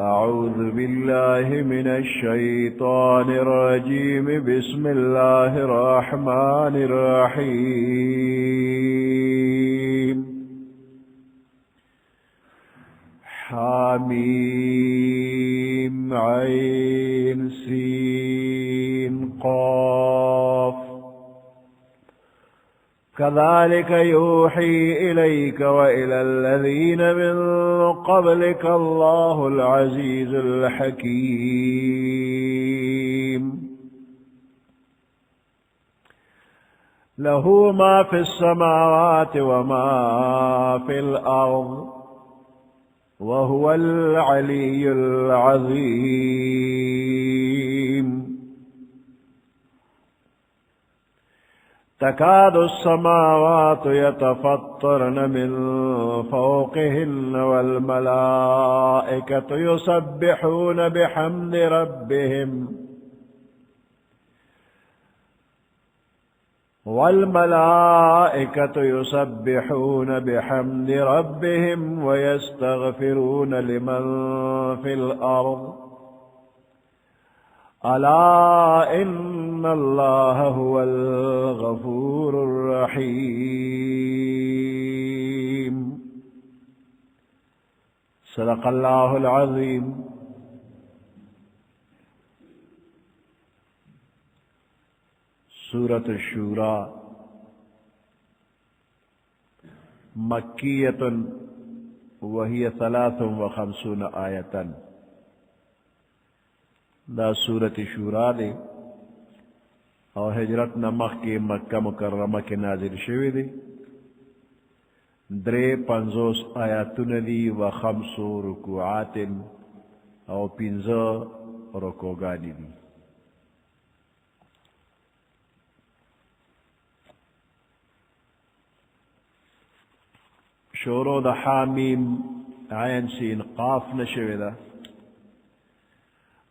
أعوذ بالله من الشيطان الرجيم. بسم الله الرحمن الرحيم. حميم عين سين قاف. كذلك يوحي إليك وإلى الذين من قبلك الله العزيز الحكيم. له ما في السماوات وما في الأرض وهو العلي العظيم. تكاد السماوات يتفطرن من فوقهن والملائكة يسبحون بحمد ربهم ويستغفرون لمن في الأرض. ألا إن الله هو الغفور الرحيم. صدق الله العظيم. سورة الشورى مكية وهي 53 آية. دا سورة شورى دے اور ہجرت نمخ کی مکہ مکرمہ کے نازل شوی دے. 53 آیاتن دی و 5 رکوعات اور 15 رکوگانی دی. شورو دا حامیم عین سین قاف نشوی دا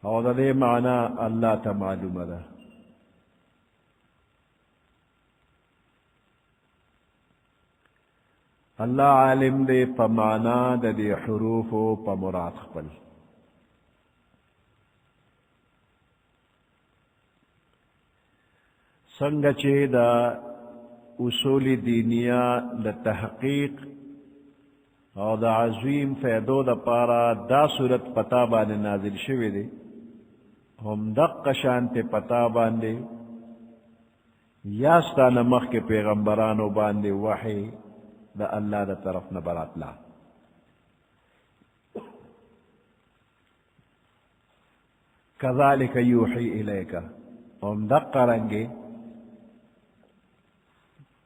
اور دا دے معنی اللہ تا معلوم دا. اللہ عالم دے پا معنی دا دے حروف و پا مراد خپل. سنگ چے دا اصول دینیا دا تحقیق اور دا عظیم فیدو دا پارا دا صورت پتا بانے نازل شوی دے. ہم دق شانتے پتا باندے یاستان مخ کے پیغمبرانو باندے وحی دا اللہ دا طرف نبرات لا. کذالک یوحی الیکا ہم دق رنگے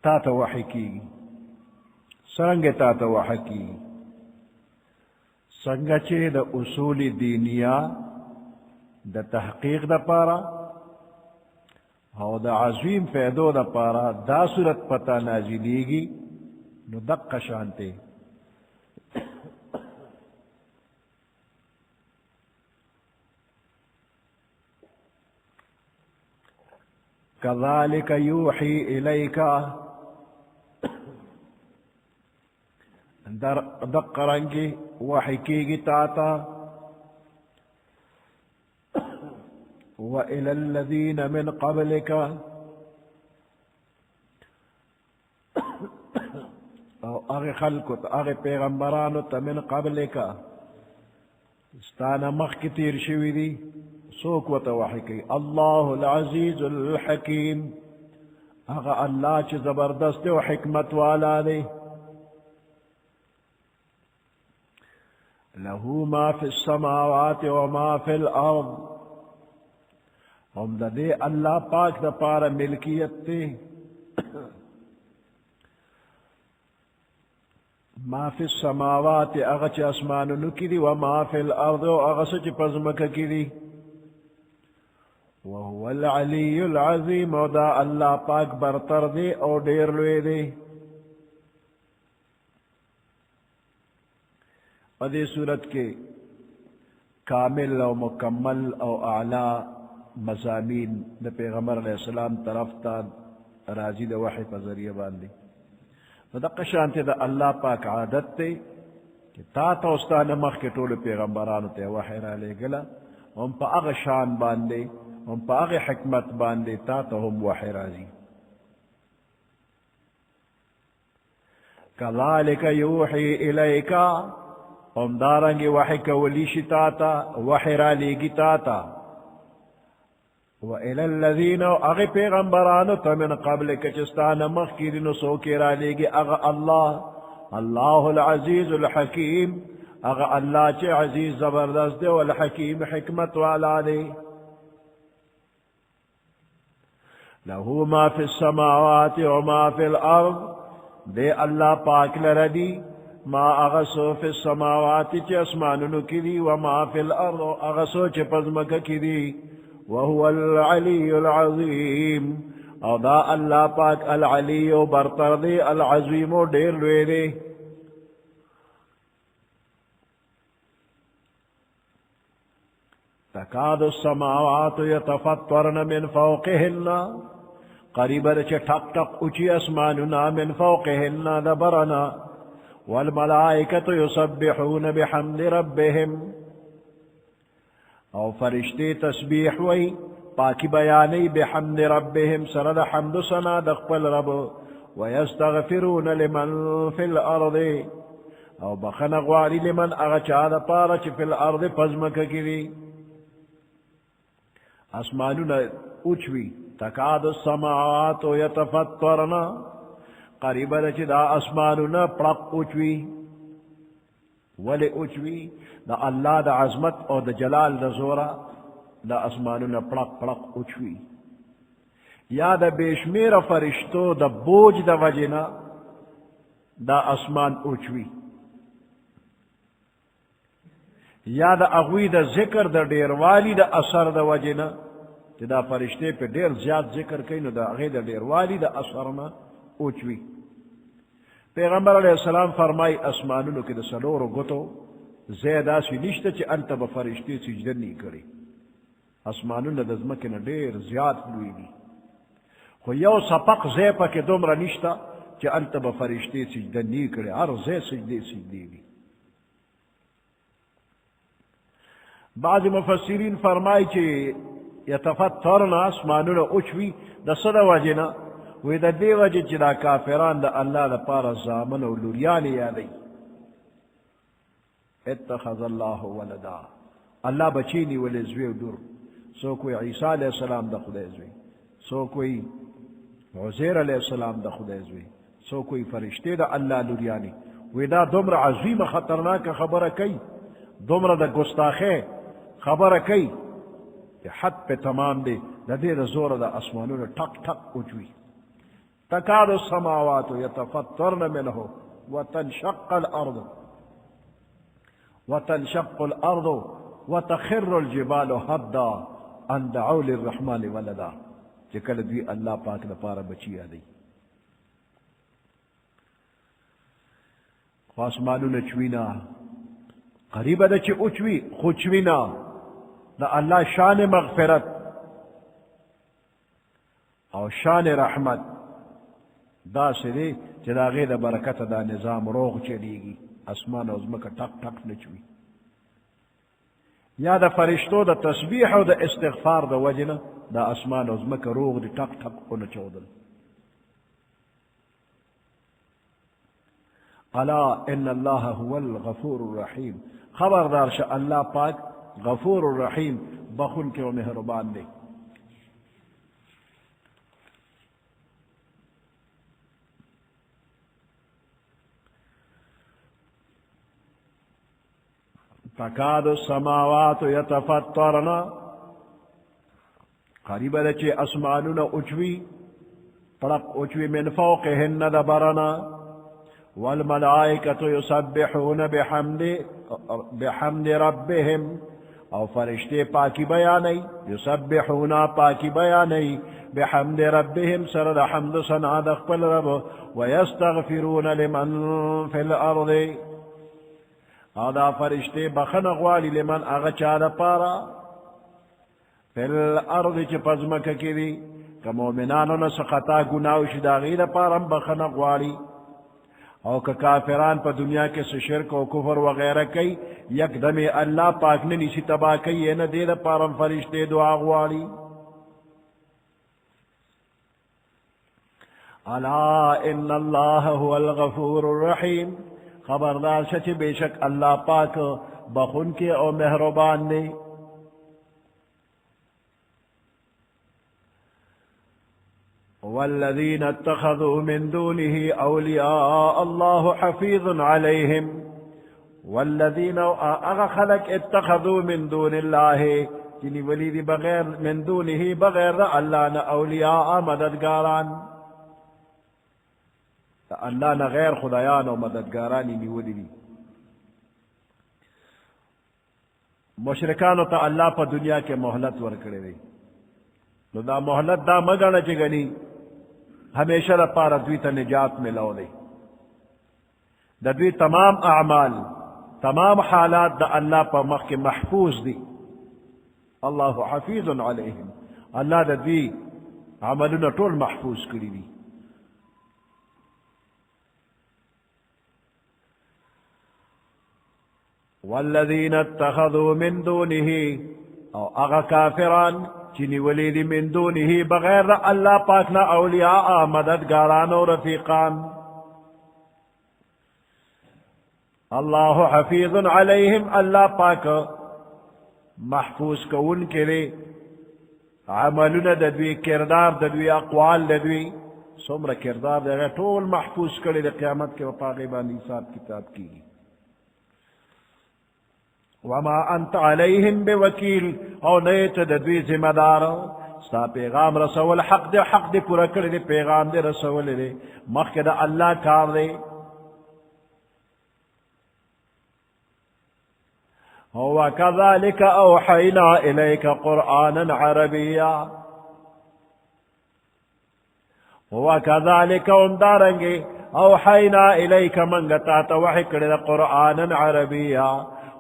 تا تا وحی کی سرنگ تا تا وحی کی سنگچے دا اصول دینیا دا تحقیق دا پارا اور دا عظیم فیدو دا پارا دا صورت پتا نازلیگی نو دق شانتے. کذالک یوحی الیکا دق رنگی وحی کیگی تاتا وَإِلَى الَّذِينَ مِنْ قَبْلِكَ او اغی خلقت اغی پیغمبرانو تا من قبلک استانا مخ کی تیر شوی دی سوک و تا وحی کی. اللہ العزیز الحکیم اغا اللہ چی زبردست و حکمت والا دی. له ما في السماوات وما في الارض ہم دا دے اللہ پاک دا پارا ملکیت تے ما فی السماوات اغچ اسمانو نکی دی وما فی الارض اغسچ پزمک کی دی. وهو العلی العظیم و دا اللہ پاک برتر دے اور دیر لوے دے. ادے صورت کے کامل و مکمل او اعلی مضامین دا پیغمبر علیہ السلام طرف تا راضی دا وحی پا ذریعہ باندی. فدق شانتے دا اللہ پاک عادت تے کہ تا توستان مخ کے طول پیغمبرانو تے وحی را لے گلا ہم پا اغ شان باندے ہم پا اغ حکمت باندے تا تو ہم وحی رازی کذالک یوحی الیکا ہم دارنگی وحی کولیشی تاتا وحی را لے گی تاتا وَإِلَى الَّذِينَ اغ پیغمبرانو تمن قبل کچستان مخ کی دنو سوکی را لے گی اغ اللہ العزیز الحکیم اغ اللہ چے عزیز زبردست دے والحکیم حکمت والا دے لہو ما فی السماوات وما فی الارض دے اللہ پاک لردی ما اغسو فی السماوات چے اسمانونو کی دی وما فی الارض اغسو چے پزمک کی دی وهو العلی العظیم او دا اللہ پاک العلی و برتر دے العظیم و دیر لوے دے تکاد السماوات یتفطرن من فوقهن قریب رچے ٹھک ٹھک اچھی اسماننا من فوقهن دبرنا والملائکت یسبحون بحمد ربهم او فرشتے تسبیح وی پاکی بیانی بحمد ربهم سرد حمد سنا دقبل رب ویستغفرون لمن فی الارض او بخنغواری لمن اغچاد پارچ فی الارض پزمک کری اسمانونا اچوی تکاد السماوات یتفطرنا قریب رچ دا اسمانونا پرق اچوی ولی اچوی دا اللہ دا عظمت او دا جلال دا زورا دا اسمانونا پڑک پڑک اچوی یا دا بیشمیر فرشتو دا بوج دا وجنا دا اسمان اچوی یا دا اغوی دا ذکر دا دیر والی دا اثر دا وجنا دا فرشتے پہ دیر زیاد ذکر کئی نو دا اغی دا دیر والی دا اثرنا اچوی پیغمبر علیہ السلام فرمائی اسمانونو کی دا سلورو گتو زیدہ سی نشتا چی انتا بفرشتی سجدن نہیں کری اسمانونو دا دزمکن دیر زیاد لوئی دی خو یو سپق زیپا کی دومرا نشتا چی انتا بفرشتی سجدن نہیں کری ہر زی سجدی دی بعض مفسرین فرمائی چی یتفترنا اسمانونو اچوی دا صدا وجنا وی دا دی وجہ چی دا کافران دا اللہ دا پارا زامن و لوریانی یادی اتخذ اللہ ولدا اللہ بچینی ولی زوی و دور سو کوئی عیسیٰ علیہ السلام دا خدا زوی سو کوئی عزیر علیہ السلام دا خدا زوی سو کوئی فرشتے دا اللہ لوریانی وی دا دمر عظیم خطرناک خبر کئی دمر دا گستاخے خبر کئی کہ حد پہ تمام دے دا دے دا زور دا اسمانون ٹک ٹک اچوی تکاد السماوات یتفطرن منه وتنشق الارض وتخر الجبال هدا ان دعوا للرحمن ولدا چکل دوی اللہ پاک دا پارا بچی آدی خاسمانون چوینا قریب دا چی اچوی خوچوینا دا اللہ شان مغفرت او شان رحمت دا سرے چدا غیر برکت دا نظام روغ چلی گی اسمان ازمکا ٹک ٹک نچوی یا دا فرشتو دا تسبیح و دا استغفار دا وجنا دا اسمان ازمکا روغ دی ٹک ٹک کو نچودل الا ان اللہ هو الغفور الرحیم خبردار شا اللہ پاک غفور الرحیم بخن کے و مہربان دے تکاد السماوات یتفطرنا قریب لچے اسمانون اچوی پڑک اچوی من فوقهن دبرنا والملائکت یسبحون بحمد ربهم او فرشتے پاکی بیانی یسبحون پاکی بیانی بحمد ربهم سرد حمد سنا دخپل رب ویستغفرون لمن فی الارض آدھا فرشتے بخن اغوالی لمن اغچاد پارا فی الارض چی پزمک کی دی کہ مومنانو نسخطا گناوش دا غیر پارا بخن اغوالی او کہ کافران پا دنیا کے سے شرک و کفر وغیرہ کئی یک دم اللہ پاک نے نیسی تباہ کئی یہ نہ دے دا پارم فرشتے دعا غواری الا ان اللہ هو الغفور الرحیم خبردار شچ بے شک اللہ پاک بخن کے او مہربان نے والذین اتخذوا من دونه اولیاء اللہ حفیظ علیہم والذین اغا خلق اتخذوا من دون اللہ جنی ولی بغیر من دونه بغیر اللہ نا اولیاء مددگاران اللہ نہ غیر خدایان و مددگارانی نیولی دی مشرکانو تا اللہ پا دنیا کے محلت ورکڑے دی نو دا محلت دا مگانا چگنی ہمیشہ دا پارا دوی تا نجات ملاو دی دا دوی تمام اعمال تمام حالات دا اللہ پا مخ کے محفوظ دی اللہ حفیظ علیہم اللہ دا دوی عملنا طول محفوظ کری دی والذین اتخذوا من دونه او اغا کافران چنی ولید من دونه بغیر اللہ پاکنا اولیاء مددگاران و رفیقان اللہ حفیظ علیہم اللہ پاک محفوظ کو ان کے لئے عملنا ددوی کردار ددوی اقوال ددوی سمر کردار دے طول محفوظ کرے دے قیامت کے وپاقی باندی حساب کتاب کی وما انت علیہم بوکیل او نیت ددوی ذمہ دار ستا پیغام رسول حق دے پورا کر دے پیغام دے رسول دے مخ دا اللہ کار دے وکذالک اوحینا الیک قرآنا عربیا وکذالک امدارنگے اوحینا الیک منگتا توحی کر قرآنا عربیا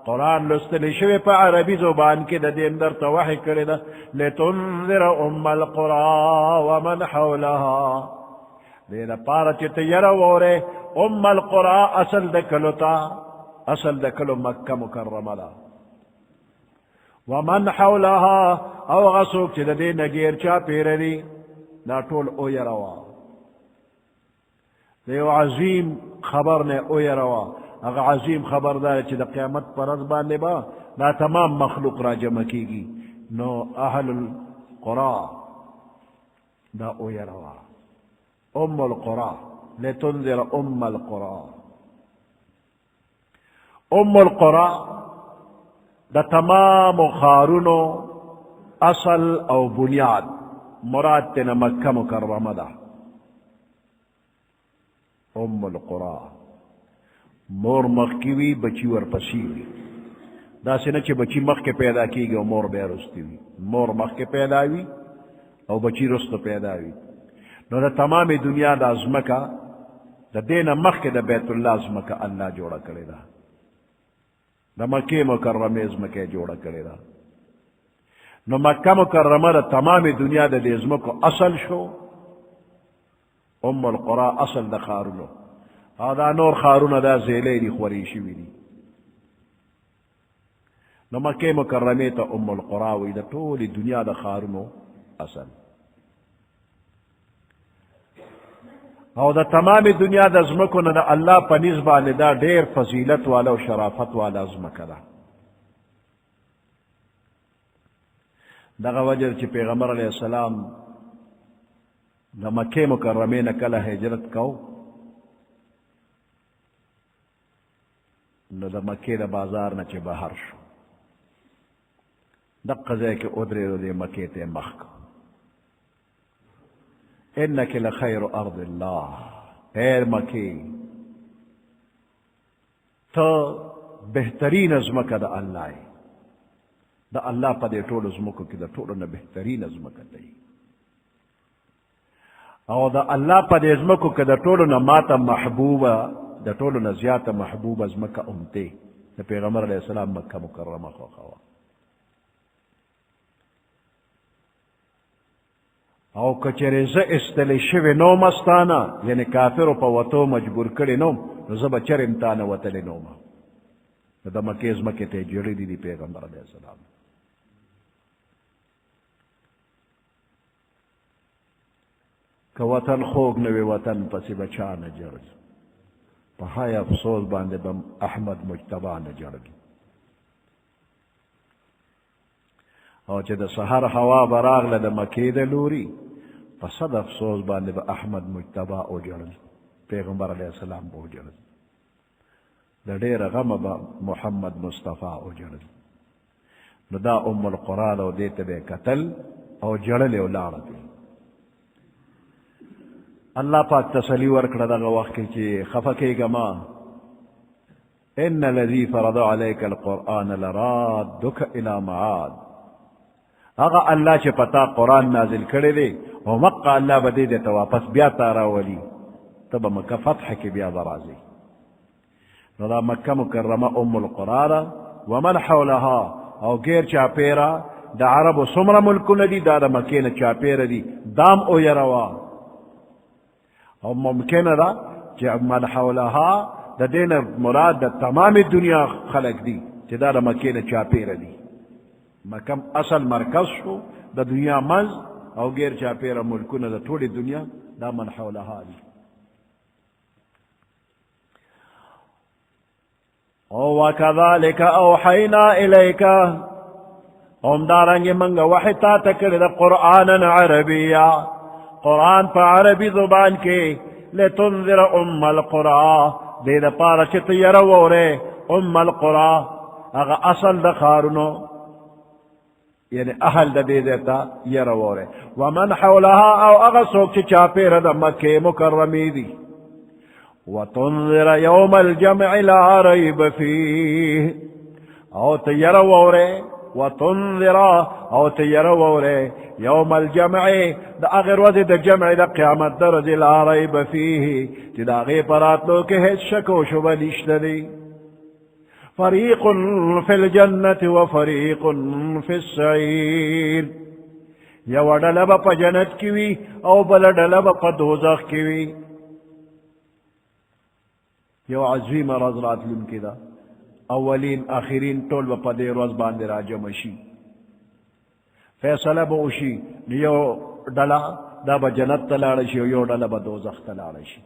قرآن لستلی شوی پا عربی زبان کی دا دین در توحی کرده لتنذر ام القرآن ومن حولها دینا پارا چی تیروورے ام القرآن اصل دکلو تا اصل دکلو مکہ مکرمہ دا ومن حولها او غصوک چی دا دین گیر چا پیردی دا طول او یروا دیو عظیم خبر نے او یروا اگر عظیم خبردار چی دا قیامت پر از باندے با نا تمام مخلوق را جمع کی گی نو اہل القرآ دا او یروا ام القرآ لتنذر ام القرآ ام القرآ دا تمام خارونو اصل او بنیاد مراد تینا مکہ مکرمہ دا ام القرآ مور مخ کیوی بچی ور پسیوی دا سنہ چی بچی مخ کے پیدا کی گئی مور بے رستی وی مور مخ کے پیدا وی او بچی رست پیدا وی نو دا تمام دنیا دا ازمکا دا دین مخ کے دا بیت اللہ ازمکا اللہ جوڑا کرے دا دا مکہ مکرمہ ازمکہ جوڑا کرے دا نو مکہ مکرمہ دا تمام دنیا دا دے ازمکو اصل شو ام القرآ اصل دا خارونو دا نور خارون دا زیلے دی خوریشی وی دی نو مکہ مکرمی تا ام القراوی دا طول دنیا دا خارونو اصل او دا تمام دنیا دا ازمکو نا دا اللہ پا نزبان دا دیر فضیلت والا و شرافت والا ازمکا دا دا وجر چی پیغمبر علیہ السلام دا مکہ مکرمی نکل حجرت کو نو دا مکہ دا بازار نا چی بہر شو دا قضائی کے ادرے رو دے مکہ تے مخ کو انک لخیر ارض اللہ اے مکہ تو بہترین ازمکہ دا اللہ ہے دا اللہ پا دے طول ازمکو کی دا طول نا بہترین ازمکہ دے او دا اللہ پا دے ازمکو کی دا طول نا ماتا محبوبہ دا طول نا زیادہ محبوب از مکہ امتے دا پیغمبر علیہ السلام مکہ مکرمہ خوا او کچره ز استل شوی نو مستانا یعنی کافر په وتو مجبور کړي نو زه به چر امتحان وتلی نو ما د مکې ځمکې ته جوړې دي پیغمبر علیه السلام. که وطن خوږ نه وي وطن پسې به چا نه جړل. په های افسوس باندې به احمد مجتبی نه جړل. او چې د سحر هوا به راغله د مکې د لوري په صد افسوس باندې به احمد مجتبی وجړل، پیغمبر علیه السلام به وجړل. د ډېره غمه به محمد مصطفی وجړل. نو دا ام القرآن او دې ته به کتل او جړلې ولاړه دي. الله پاک تسلی ورکړه دغه وخت کې چې خفه کېږه ما، ان الذي فرض عليك القرآن لرادك الى معاد. هغه الله چې پتا قرآن نازل کړی دی او مقه الله به دې ته واپس بیا تا راولي، ته به مکه فتح کې بیا به راځي. نو دا مکه مکرمه ام القرآن ومن حولها او غیر چاپیره د عربو څومره ملکونه دي دا د مکې نه چاپیره دي، دام او یروا. او ممکنه ده چې من حولها د دې نه مراد د تمام دنیا خلق دي چې دا د مکې نه چاپیره دي. مکه اصل مرکز شو د دنیا منځ او غیر چاپیره ملکونه د ټولې دنیا دا من حولها دي. او وکذالک اوحینا الیک، هم دارنګې منګه وحی تا ته کړی د قرآنا عربیا، قرآن په عربي زبان کې، لتنذر ام القرى دې دپاره چې ته یره وورې ام القرى هغه اصل د ښارونو یعنی اهل د دې ځای ته یره وورې، ومن حولها او هغه څوک چې چاپېره د مکې مکرمې دي، وتنذر یوم الجمع لا ریب فیه او ته یره وورې، وتنذر او ته یره وورې یوم الجمع د هغې ورځې د جمع د قیامت د ورځې لا ریب فیه چې د هغې په راتلو کې هېڅ شک و شبه نشته دی. فریق فی الجنة وفریق فی السعیر، یوه ډله به په جنت کې وي او بله ډله به په دوزخ کې وي. یو عظیمه ورځ راتلونکې ده، اولین آخرین ټول به په دې ورځ باندې راجمع شي، فیصله به وشي. یو ډله دا به جنت ته لاړه شي او یو ډله به دوزخ ته لاړه شي.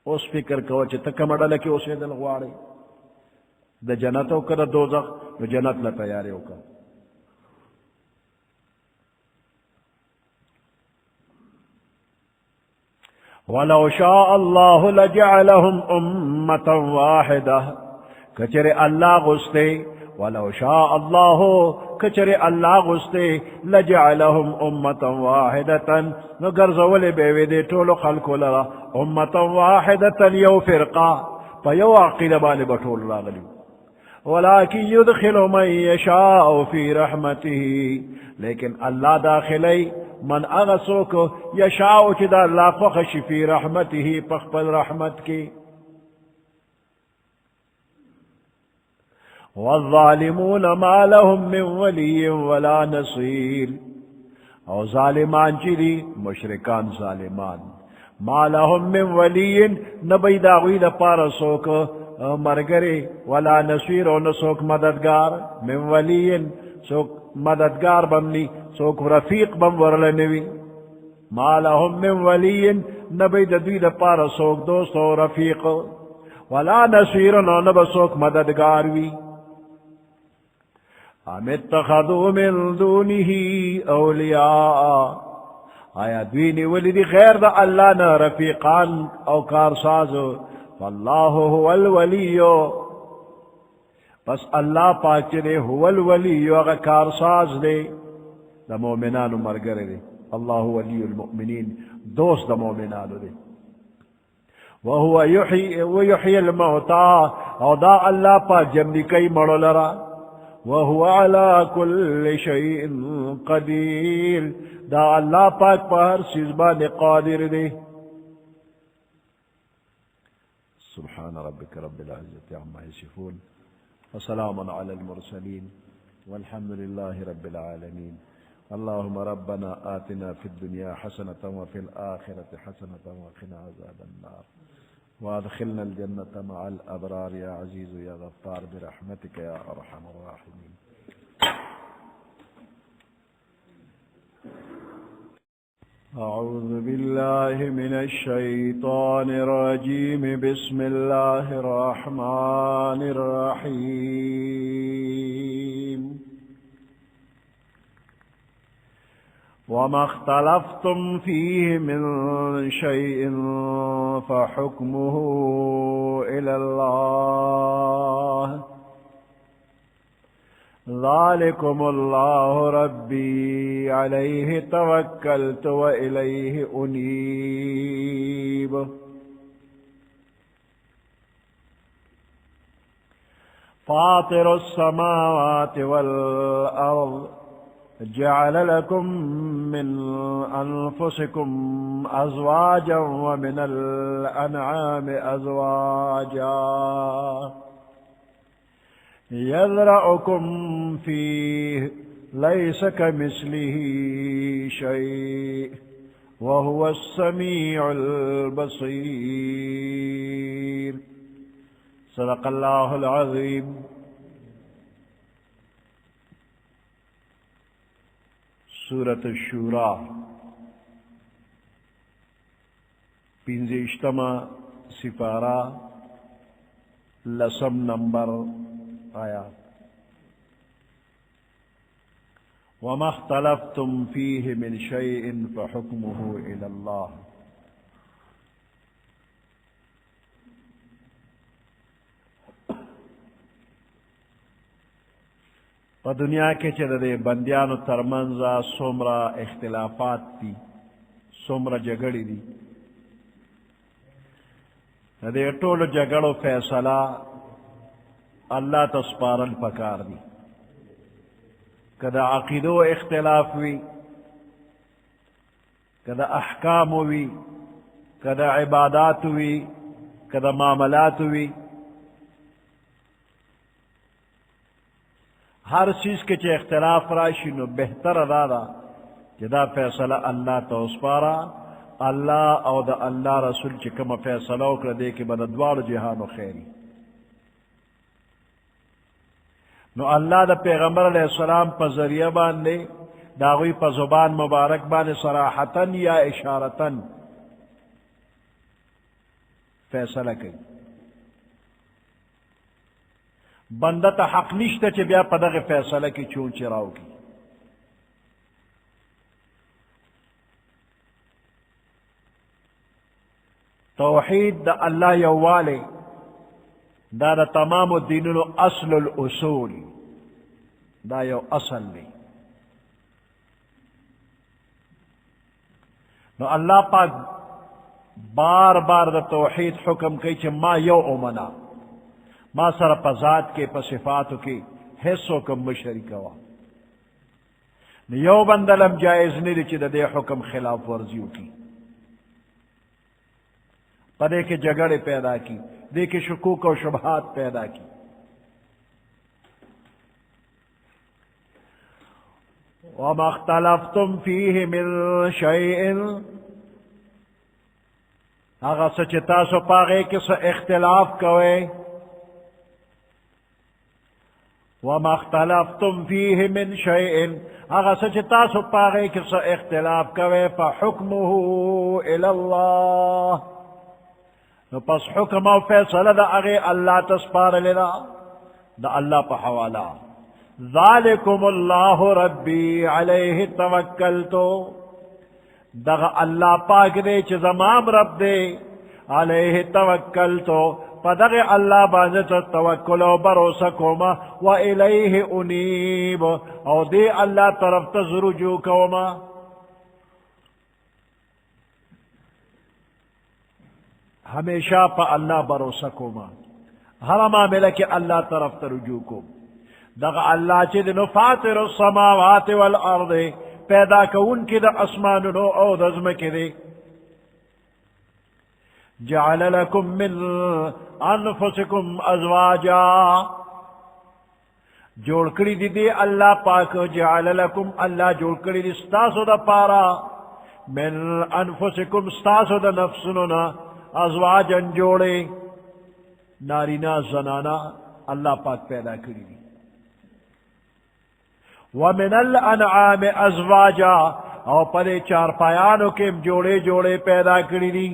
اوس فکر کوه چې ته کومه ډله کې اوسېدل غواړې، د جنت او که د دوزخ؟ نو جنت له تیارې وکړه. ولو شاء الله لجعلهم أمة واحدة، کچر اللہ غستے، ولو شاء الله کچر اللہ غستے لجعلهم أمة واحدة، نگرزول بیوی دے طول خلق لرا أمة واحدة یو فرقا فیو عقیدہ بالی بطول راغلی. ولكن يدخل من يشاء في رحمته، لیکن اللہ داخلی من اغسوک یشاء چدا اللہ فخش فی رحمته پخپل رحمت کی. والظالمون ما لهم من ولي ولا نصير، او ظالمان چلی مشرکان ظالمان، ما لهم من ولي نبی داغوی دا پارسوک مرگری ولا نصیر و نسوک مددگار، من ولی سوک مددگار بمنی سوک رفیق بم ورلنوی، ما لهم من ولی نبی دوی دا پارا سوک دوست و رفیق، ولا نصیر و نب سوک مددگار وی. ام اتخذوا من دونه اولیاء، آیا دوی نیولی دی غیر دا اللہ نا رفیقان او کارسازو، فاللہ هو الولیو، پس اللہ پاک چلے هو الولیو اگا کارساز دے دا مومنانو مرگر دے. اللہ ولی المؤمنین، دوست دا مومنانو دے. وهو یحیی الموتا، او دا اللہ پاک جمدی کئی مرو لرا. وهو على كل شيء قدیر، دا اللہ پاک پر سیزبان قادر دے. سبحان ربك رب العزة عما يصفون، وسلام على المرسلين، والحمد لله رب العالمين، اللهم ربنا آتنا في الدنيا حسنة وفي الآخرة حسنة وقنا عذاب النار وادخلنا الجنة مع الأبرار يا عزيز يا غفار برحمتك يا أرحم الراحمين. أعوذ بالله من الشيطان الرجيم. بسم الله الرحمن الرحيم. وما اختلفتم فيه من شيء فحكمه إلى الله ذلكم الله ربي عليه توكلت وإليه أنيب. فاطر السماوات والأرض جعل لكم من أنفسكم أزواجا ومن الأنعام أزواجا يذرأكم فيه ليس كمثله شيء وهو السميع البصير. صدق الله العظيم. سورة الشورى پنزشتما سپارہ لسم نمبر آیات. وما اختلفتم فيه من شيء فحكمه إلى الله. و دنیا کے چلے بندیانو ترمنزا سمرا اختلافات تی سمرا جگڑی دی دے ٹول جگڑو فیصلہ اللہ تسپارل پکار دی. کدا عقیدو اختلاف وی کدا احکام وی کدا عبادات وی کدا معاملات وی ہر چیز کے چے اختلاف راشی نو بہتر دادا جدا فیصلہ اللہ تسپارا اللہ او دا اللہ رسول چکم فیصلہ کر دے کے بددوار جہان و خیری. نو اللہ دا پیغمبر علیہ السلام پا ذریعہ باندے داغوی پا زبان مبارک باندے صراحتاً یا اشارتاً فیصلہ کی. بندہ تا حق نشتا چی بیا پا دغی فیصلہ کی چون چراو کی. توحید دا اللہ یوالے دا دا تمام الدینونو اصل الاصول دا یو اصل لی. نو اللہ پاک بار بار دا توحید حکم کی چھ ما یو امنا ما سر پا ذات کے پا صفاتو کی حصو کم مشرک ہوا. نو یو بندلم جائز نہیں دی چھ دا دے حکم خلاف ورزیو کی پدے کے جگڑے پیدا کی دے کے شکوک و شبہات پیدا کی. وما اختلفتم فیہ من شیئن اگر سچتا سو پاگے کس اختلاف کوئے. وما اختلفتم فیہ من شیئن اگر سچتا سو پاگے کس اختلاف کوئے فحکمہ الاللہ نو پس حکم و فیصلہ دا اغی اللہ تسپار لینا دا اللہ پا حوالا. ذالکم اللہ ربی علیہ توکلتو دا اللہ پاک دے چھ زمام رب دے علیہ توکلتو پا دا اللہ بانزت توکل و بروسہ کوما و الیہ انیب او دے اللہ طرف تزرجو کوما. ہمیشہ پا اللہ بروسہ کو ما ہر معاملہ کے اللہ طرف ترجو کو. دغ اللہ چی دنو فاطر السماوات والارض پیدا کون کی دا اسمانو او دزم کی دے. جعل لکم من انفسکم ازواجا جوڑ کری دی اللہ پاک جعل لکم اللہ جوڑ کری دی ستاسو دا پارا من انفسکم ستاسو دا نفسننا ازواجا جوڑے نارینا زنانا اللہ پاک پیدا کری دی ومن الانعام ازواجا او پدے چار پایانو کم جوڑے جوڑے پیدا کری دی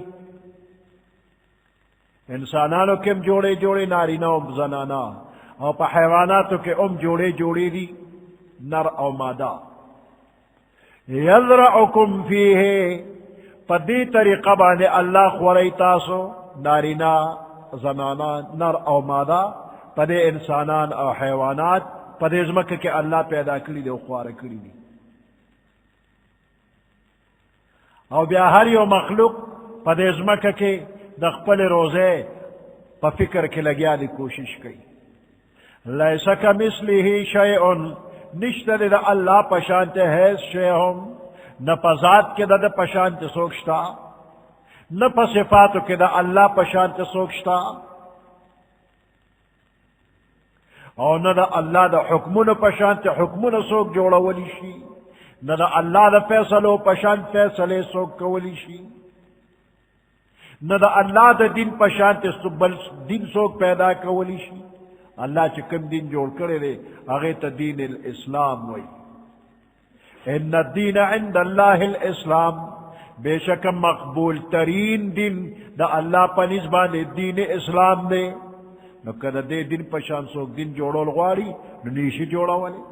انسانانو کم جوڑے جوڑے نارینا و زنانا او پا حیواناتو کے جوڑے جوڑے دی نر او مادہ یذرعکم فیہے پدی طریقہ بانے اللہ خوری تاسو نارینا زنانا نر او مادہ پدے انسانان او حیوانات پدے ازمک کے اللہ پیدا کری دی او خوار کری دی او بیا ہر یو مخلوق پدے ازمک کے دخپل روزے پا فکر کے لگیا دی کوشش کی لیسا کمثلہ شیئن نشتر دا اللہ پشانت ہے شیئن نہ پا ذات کے دا پشانت سوکشتا نہ پا صفاتو کے دا اللہ پشانت سوکشتا اور نہ دا اللہ دا حکمون پشانت حکمون سوک جوڑا ولی شی نہ دا اللہ دا فیصلو پشانت فیصلے سوک کولی شی نہ دا اللہ دا دین پشانت سبل دین سوک پیدا کولی شی اللہ چکم دین جوڑ کرے دے اغیت دین الاسلام وی ان الدین عند اللہ الاسلام بے شک مقبول ترین دین دا اللہ پا نسبان دین اسلام دے نو کدا دے دین پشان سوک دین جوڑو لغواری نو نیشی جوڑا والی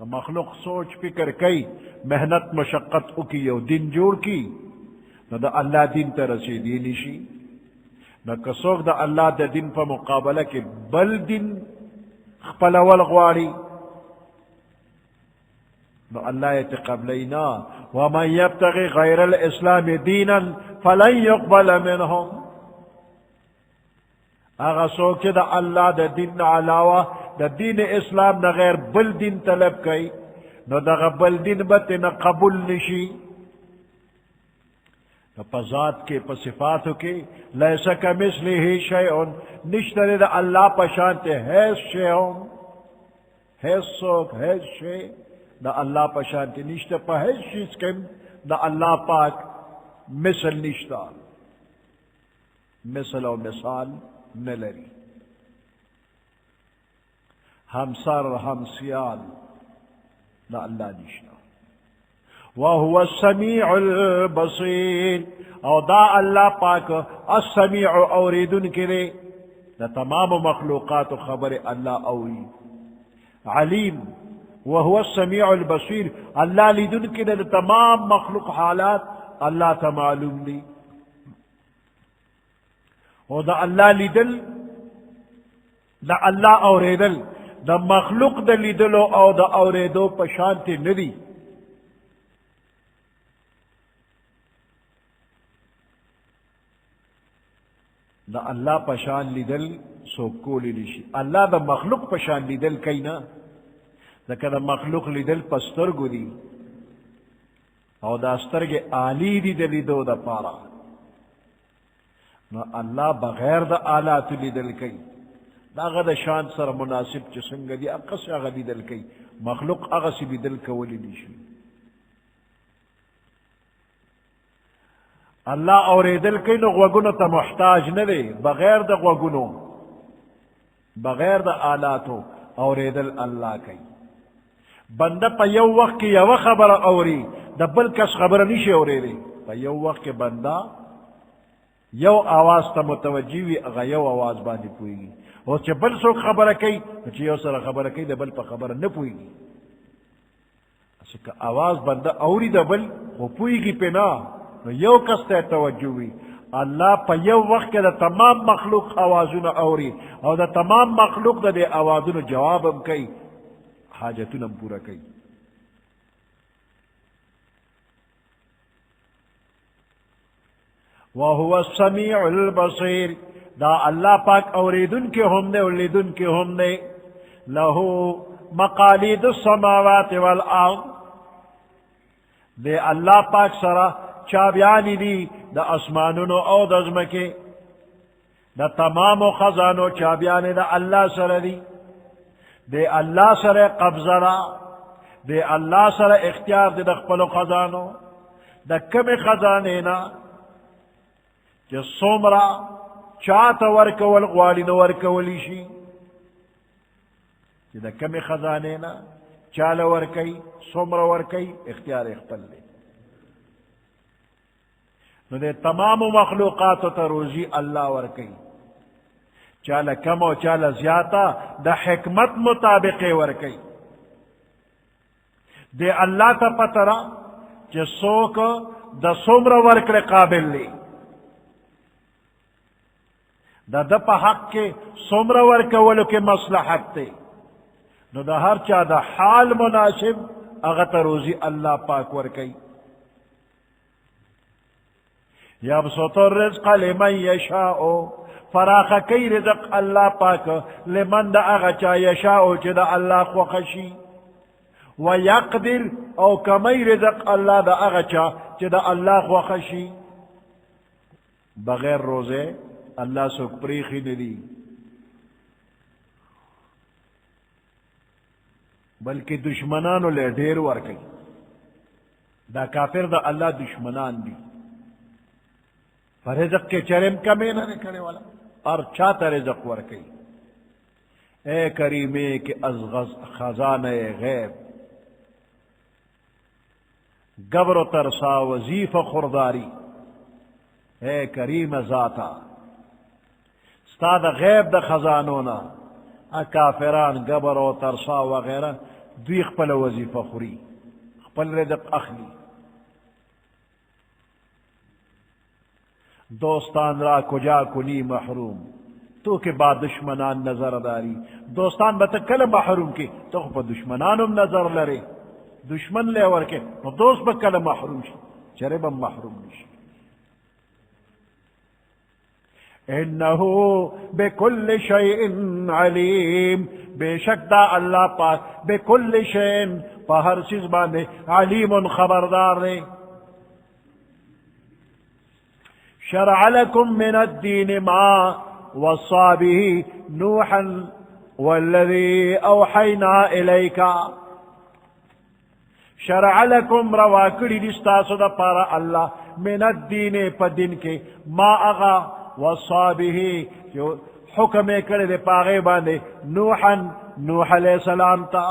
کہ مخلوق سوچ فکر کئی محنت مشقت اکی یو دین جوڑ کی نو دا اللہ دین ترسی دینی شی نو کسوک دا اللہ دا دین پا مقابلہ کے بل دین خپل اول غواری نو اللہ تقبلینا ومن یبتغی غیر الاسلام دینا فلن یقبل منہم اگا سوک دا اللہ دا دین علاوہ دا دین اسلام دا غیر بل دین طلب کئی نو دا بل دین بتنا قبول نشی پا ذات کے پا صفاتو کے لیسا کمثلہ شیئن نشتر دا اللہ پشانت حیث شیئن حیث سوک حیث شیئ دا اللہ پشانت نشتر پا حیث شیئن کم دا اللہ پاک مثل نشتر مثل و مثال نلری ہم سر ہم سیال دا اللہ نشتر وَهُوَ السَّمِيعُ الْبَصِيرُ او دا اللہ پاک السمیع اوریدن کرے دا تمام مخلوقات خبر اللہ اوری علیم وَهُوَ السَّمِيعُ الْبَصِيرُ اللہ لیدن کرے دا تمام مخلوق حالات اللہ تا معلوم لی او دا اللہ لیدل دا اللہ اوریدل دا مخلوق دا لیدلو او دا اوریدو پشانتی ندی دا اللہ پشان لیدل سوکولی نشی اللہ دا مخلوق پشان لیدل کئی نا دا مخلوق لیدل پسترگو دی او دا استرگ آلی دی دلیدو دا پارا نا اللہ بغیر دا آلات لیدل کئی دا غد شان سر مناسب چسنگ دی اقص اغا لیدل کئی مخلوق اغا سی لیدل کولی نشی اللہ اوریدل کئی نو غوگونو تا محتاج ندے بغیر دا غوگونو بغیر دا آلاتو اوریدل اللہ کئی بندہ پا یو وقت کی یو خبر اوری دا بل کس خبر نیشے اوریدے پا یو وقت کے بندہ یو آواز تا متوجیوی اگا یو آواز باندی پوئی گی اور چھ بل سو خبر کئی چھ یو سر خبر کئی دا بل پا خبر نپوئی گی اصلا کہ آواز بندہ اوری دا بل وہ پوئی گی پہ نا یو کستے توجہوی اللہ پا یو وقت دا تمام مخلوق آوازون اوری او دا تمام مخلوق دا دے آوازون جوابم کئی حاجتونم پورا کئی وَهُوَ السَّمِيعُ الْبَصِيرُ دا اللہ پاک اوریدن کے ہم دے اولیدن کے ہم دے لہو مقالید السماوات والارض دے اللہ پاک سرا چابیانی دی دا اسمانونو او دزمکے دا تمام خزانو چابیانی دا اللہ سر دی دے اللہ سر قبضہ را، دے اللہ سر اختیار دے دخپل خزانو، دا کم خزانینا چا سومرا چاہتا ورکول غوالین ورکولی شی، چا دا کم خزانینا چالا ورکی سومرا ورکی اختیار اخپل لے. نو دے تمام مخلوقات تا روزی اللہ ورکی، چالا کم و چالا زیادہ دا حکمت مطابق ورکی. دے اللہ تا پترا چا سوک دا سومر ورکل قابل لی، دا پا حق کے سومر ورکولو کے مصلحت تے. نو دا ہر چا دا حال مناسب اغتا روزی اللہ پاک ورکی. یبسط الرزق لمن یشاؤ، فراخ کی رزق اللہ پاک لمن دا اغچا یشاؤ چی دا اللہ خوخشی، ویقدر او کمی رزق اللہ دا اغچا چی دا اللہ خوخشی. بغیر روزے اللہ سوک پریخی ندی، بلکہ دشمنانو لے ڈھیر ورکی. دا کافر دا اللہ دشمنان دی، رزق کے چرم کمی نہ کرنے والا اور چاہتا رزق ورکی. اے کریمے کے از خزانہ غیب گبر و ترسا وظیف خرداری، اے کریم ذاتا استاد غیب دا خزانونا کافران گبر و ترسا وغیرہ دوی خپل وظیفہ خوری، خپل رزق اخلی. دوستان را کجا کنی محروم، تو کے بعد دشمنان نظر داری. دوستان بتا کل محروم کی تو پا دشمنانم نظر لرے، دشمن لے ورکے تو دوست با کل محروم شی، چرے با محروم نشی. انہو بکل شیئن علیم، بے شک دا اللہ پاک بکل شیئن پا ہر چیز باندے علیم خبردار رے. شرع لكم من الدين ما وصى به نوحا والذي أوحينا إليك. شرع لكم رواكري لستاسو دا پارا اللہ من الدین پا دن کے ما اغا وصى به جو حکم کرے پاغے باندے نوحا نوح علیہ السلام تا،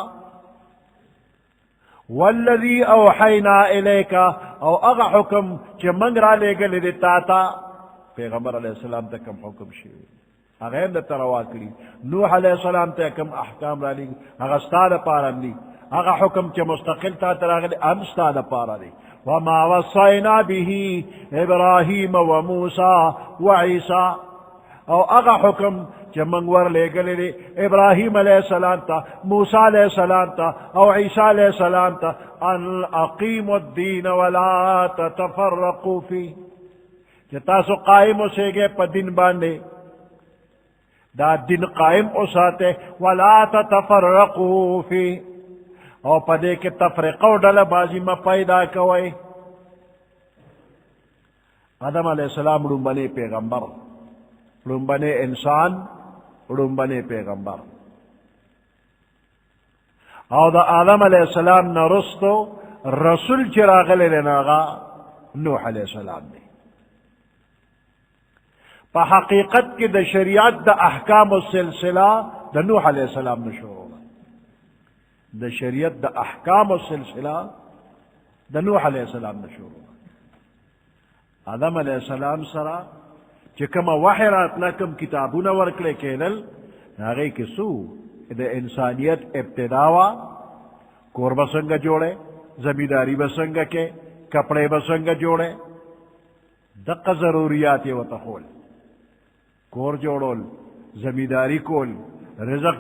والذی اوحینا الیکا او اغا حکم چی منگ را لے گلے دی تاتا پیغمبر علیہ السلام تا کم حکم شیوی اغا ہم دا تروا کری. نوح علیہ السلام تا کم احکام را لے گی اغا ستاد پارا لی، اغا حکم چی مستقل تا تراغلی ام ستاد پارا لی. وما وصینا به ابراہیم و موسیٰ و عیسیٰ او اغا حکم چی منگور لے گلے دی ابراہیم علیہ السلام تا، موسیٰ علیہ السلام تا او عیسیٰ علیہ السلام تا، ان اقیموا الدین ولا تتفرقوا فی، چی تاسو قائم اسے گے پا دن باندے، دا دن قائم اساتے، ولا تتفرقوا فی، او پا دے کے تفرقو ڈل بازی ما پیدا کوئے. آدم علیہ السلام رنبنے پیغمبر، رنبنے انسان، رنبنے پیغمبر. او دا آدم علیہ السلام نرستو رسول چراغل لناغا نوح علیہ السلام نے. پا حقیقت کی دا شریعت دا احکام و سلسلہ دا نوح علیہ السلام نشورو، دا شریعت دا احکام و سلسلہ دا نوح علیہ السلام نشورو. آدم علیہ السلام سرا چکم وحرات لکم کتابون ورکلے کینل ناغی کسو دا انسانیت ابتداوا، کور بسنگ جوڑے، زمینداری بسنگ کے، کپڑے بسنگ جوڑے، دق ضروریات و تخول، کور جوڑول، زمینداری کول، رزق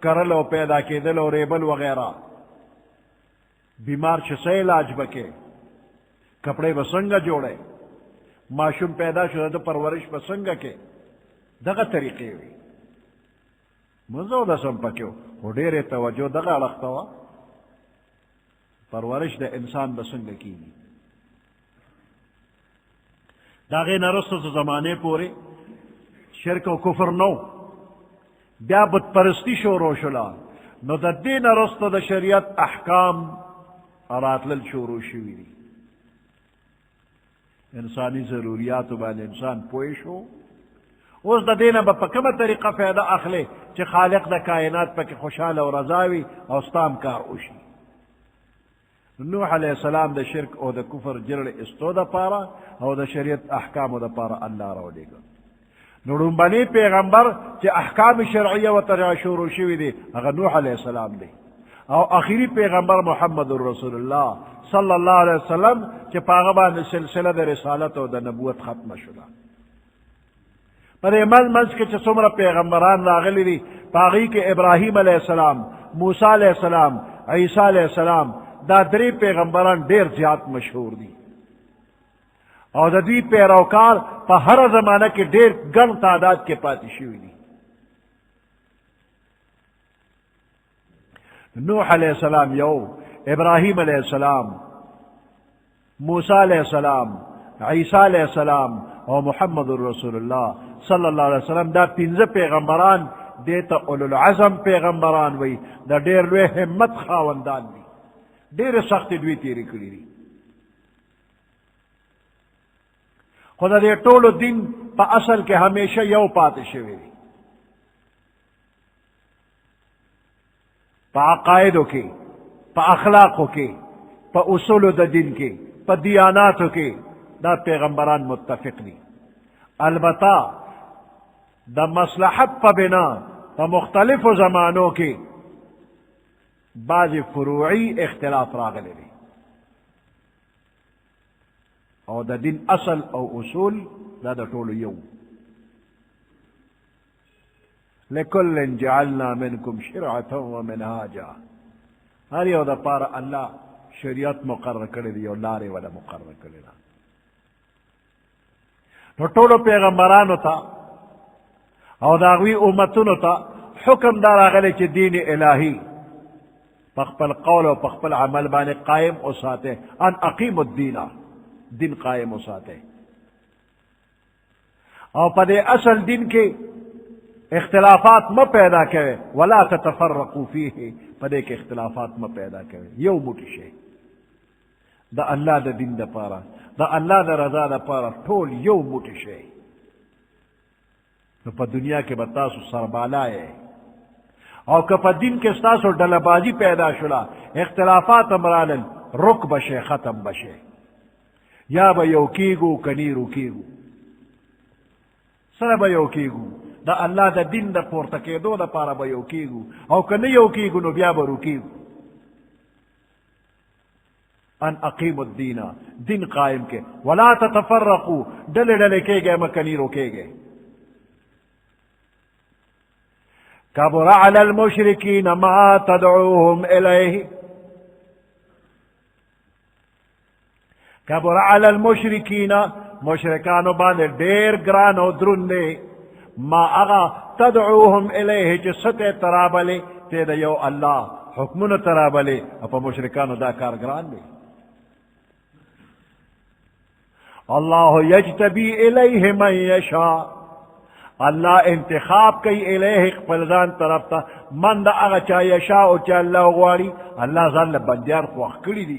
کرل و پیدا کے دل و ریبل وغیرہ، بیمار چسے علاج بکے، کپڑے بسنگ جوڑے، معشوم پیدا شدہ تو پرورش بسنگ کے، دغا طریقے ہوئی مزو دا سم پکیو وہ دیر توجہ دغا لگتا ہوا پرورش دا انسان بسنگ کی. داغے نرست زمانے پورے شرک و کفر نو، بیا بت پرستی شورو شلا، نو دا دین رست دا شریعت احکام راتلل شروع شوی دی انسانی ضروریات بان انسان پویش ہو اس دا دین با پکم طریقہ فیدہ اخلے چی خالق دا کائنات پا کی خوشحال و رضاوی او استام کار اوشی نوح علیہ السلام دا شرک او دا کفر جرل استو دا پارا او دا شریعت احکام دا پارا اللہ رو لے گا نورن بنی پیغمبر چی احکام شرعیہ و ترع شروع شوی دی اگر نوح علیہ السلام دی او اخیری پیغمبر محمد رسول اللہ صلی اللہ علیہ وسلم چی پاغبان سلسلہ دا رسالت و دا نبوت ختم شدا پر مز کے چی سمر پیغمبران راغلی دی پاغی کے ابراہیم علیہ السلام موسیٰ علیہ السلام عیسیٰ علیہ السلام دا دری پیغمبران دیر زیاد مشہور دی اور دا دی پیروکار پا ہر زمانہ کے دیر گن تعداد کے پاتی شوی دی نوح علیہ السلام یو ابراہیم علیہ السلام موسیٰ علیہ السلام عیسیٰ علیہ السلام اور محمد الرسول اللہ صلی اللہ علیہ وسلم دا پنز پیغمبران دیتا اولو العظم پیغمبران وی دا دیر لوے حمت خاوندان دی دیر سخت دوی تیری کری دی خدا دے طول دن پا اصل کے ہمیشہ یو پاتے شوی دی پا عقائدوں کے پا اخلاقوں کے پا اصول دا دن کے پا دیاناتوں کے دا پیغمبران متفق دی البتہ دا مصلحت پا بنا پا مختلف زمانوں کے بعض فروعی اختلاف راغلے دی او دا دن اصل او اصول دا دا طول یو لکل جعلنا منکم شرعتا و منہاجا ہر یو دا پارا اللہ شریعت مقرر کرے دی او لارے والا مقرر کرے دی نو طول پیغمبرانو تا او داغوی امتونو تا حکم دار آگلے چی دین الہی پخپل قول و پخپل عمل بانے قائم اساتے ان اقیم الدین دن قائم اساتے او پدے اصل دن کے اختلافات ما پیدا کرے ولا تتفرقوا فیہ پدے کے اختلافات ما پیدا کرے یو مٹشے دا اللہ دا دن دا پارا دا اللہ دا رضا دا پارا ٹھول یو مٹشے نو پا دنیا کے بتاسو سربالا ہے اور کپا دن کے ستاسو ڈلبازی پیدا شلا اختلافات امرالن رک بشے ختم بشے یا با یو کیگو کنی رکیگو سر با یو کیگو دا اللہ دا دن دا پورتکے دو دا پارا با یو کیگو او کنی یو کیگو نو بیا با رکیگو ان اقیم الدین دن قائم کے ولا تتفرقو ڈلے ڈلے کے گئے مکنی روکے گئے کبر علی المشرکین ما تدعوهم الیہ کبر علی المشرکین مشرکانو باندے دیر گرانو درندے ما اغا تدعوهم الیہ جستے ترابلے تیدا یو اللہ حکمون ترابلے اپا مشرکانو دا کارگران دے اللہ یجتبی الیہ من یشاء اللہ انتخاب کئی الیہ فلزان طرف تا من دا اغا چا یشاء چا اللہ غواری اللہ ظل بندیار خوخ کری دی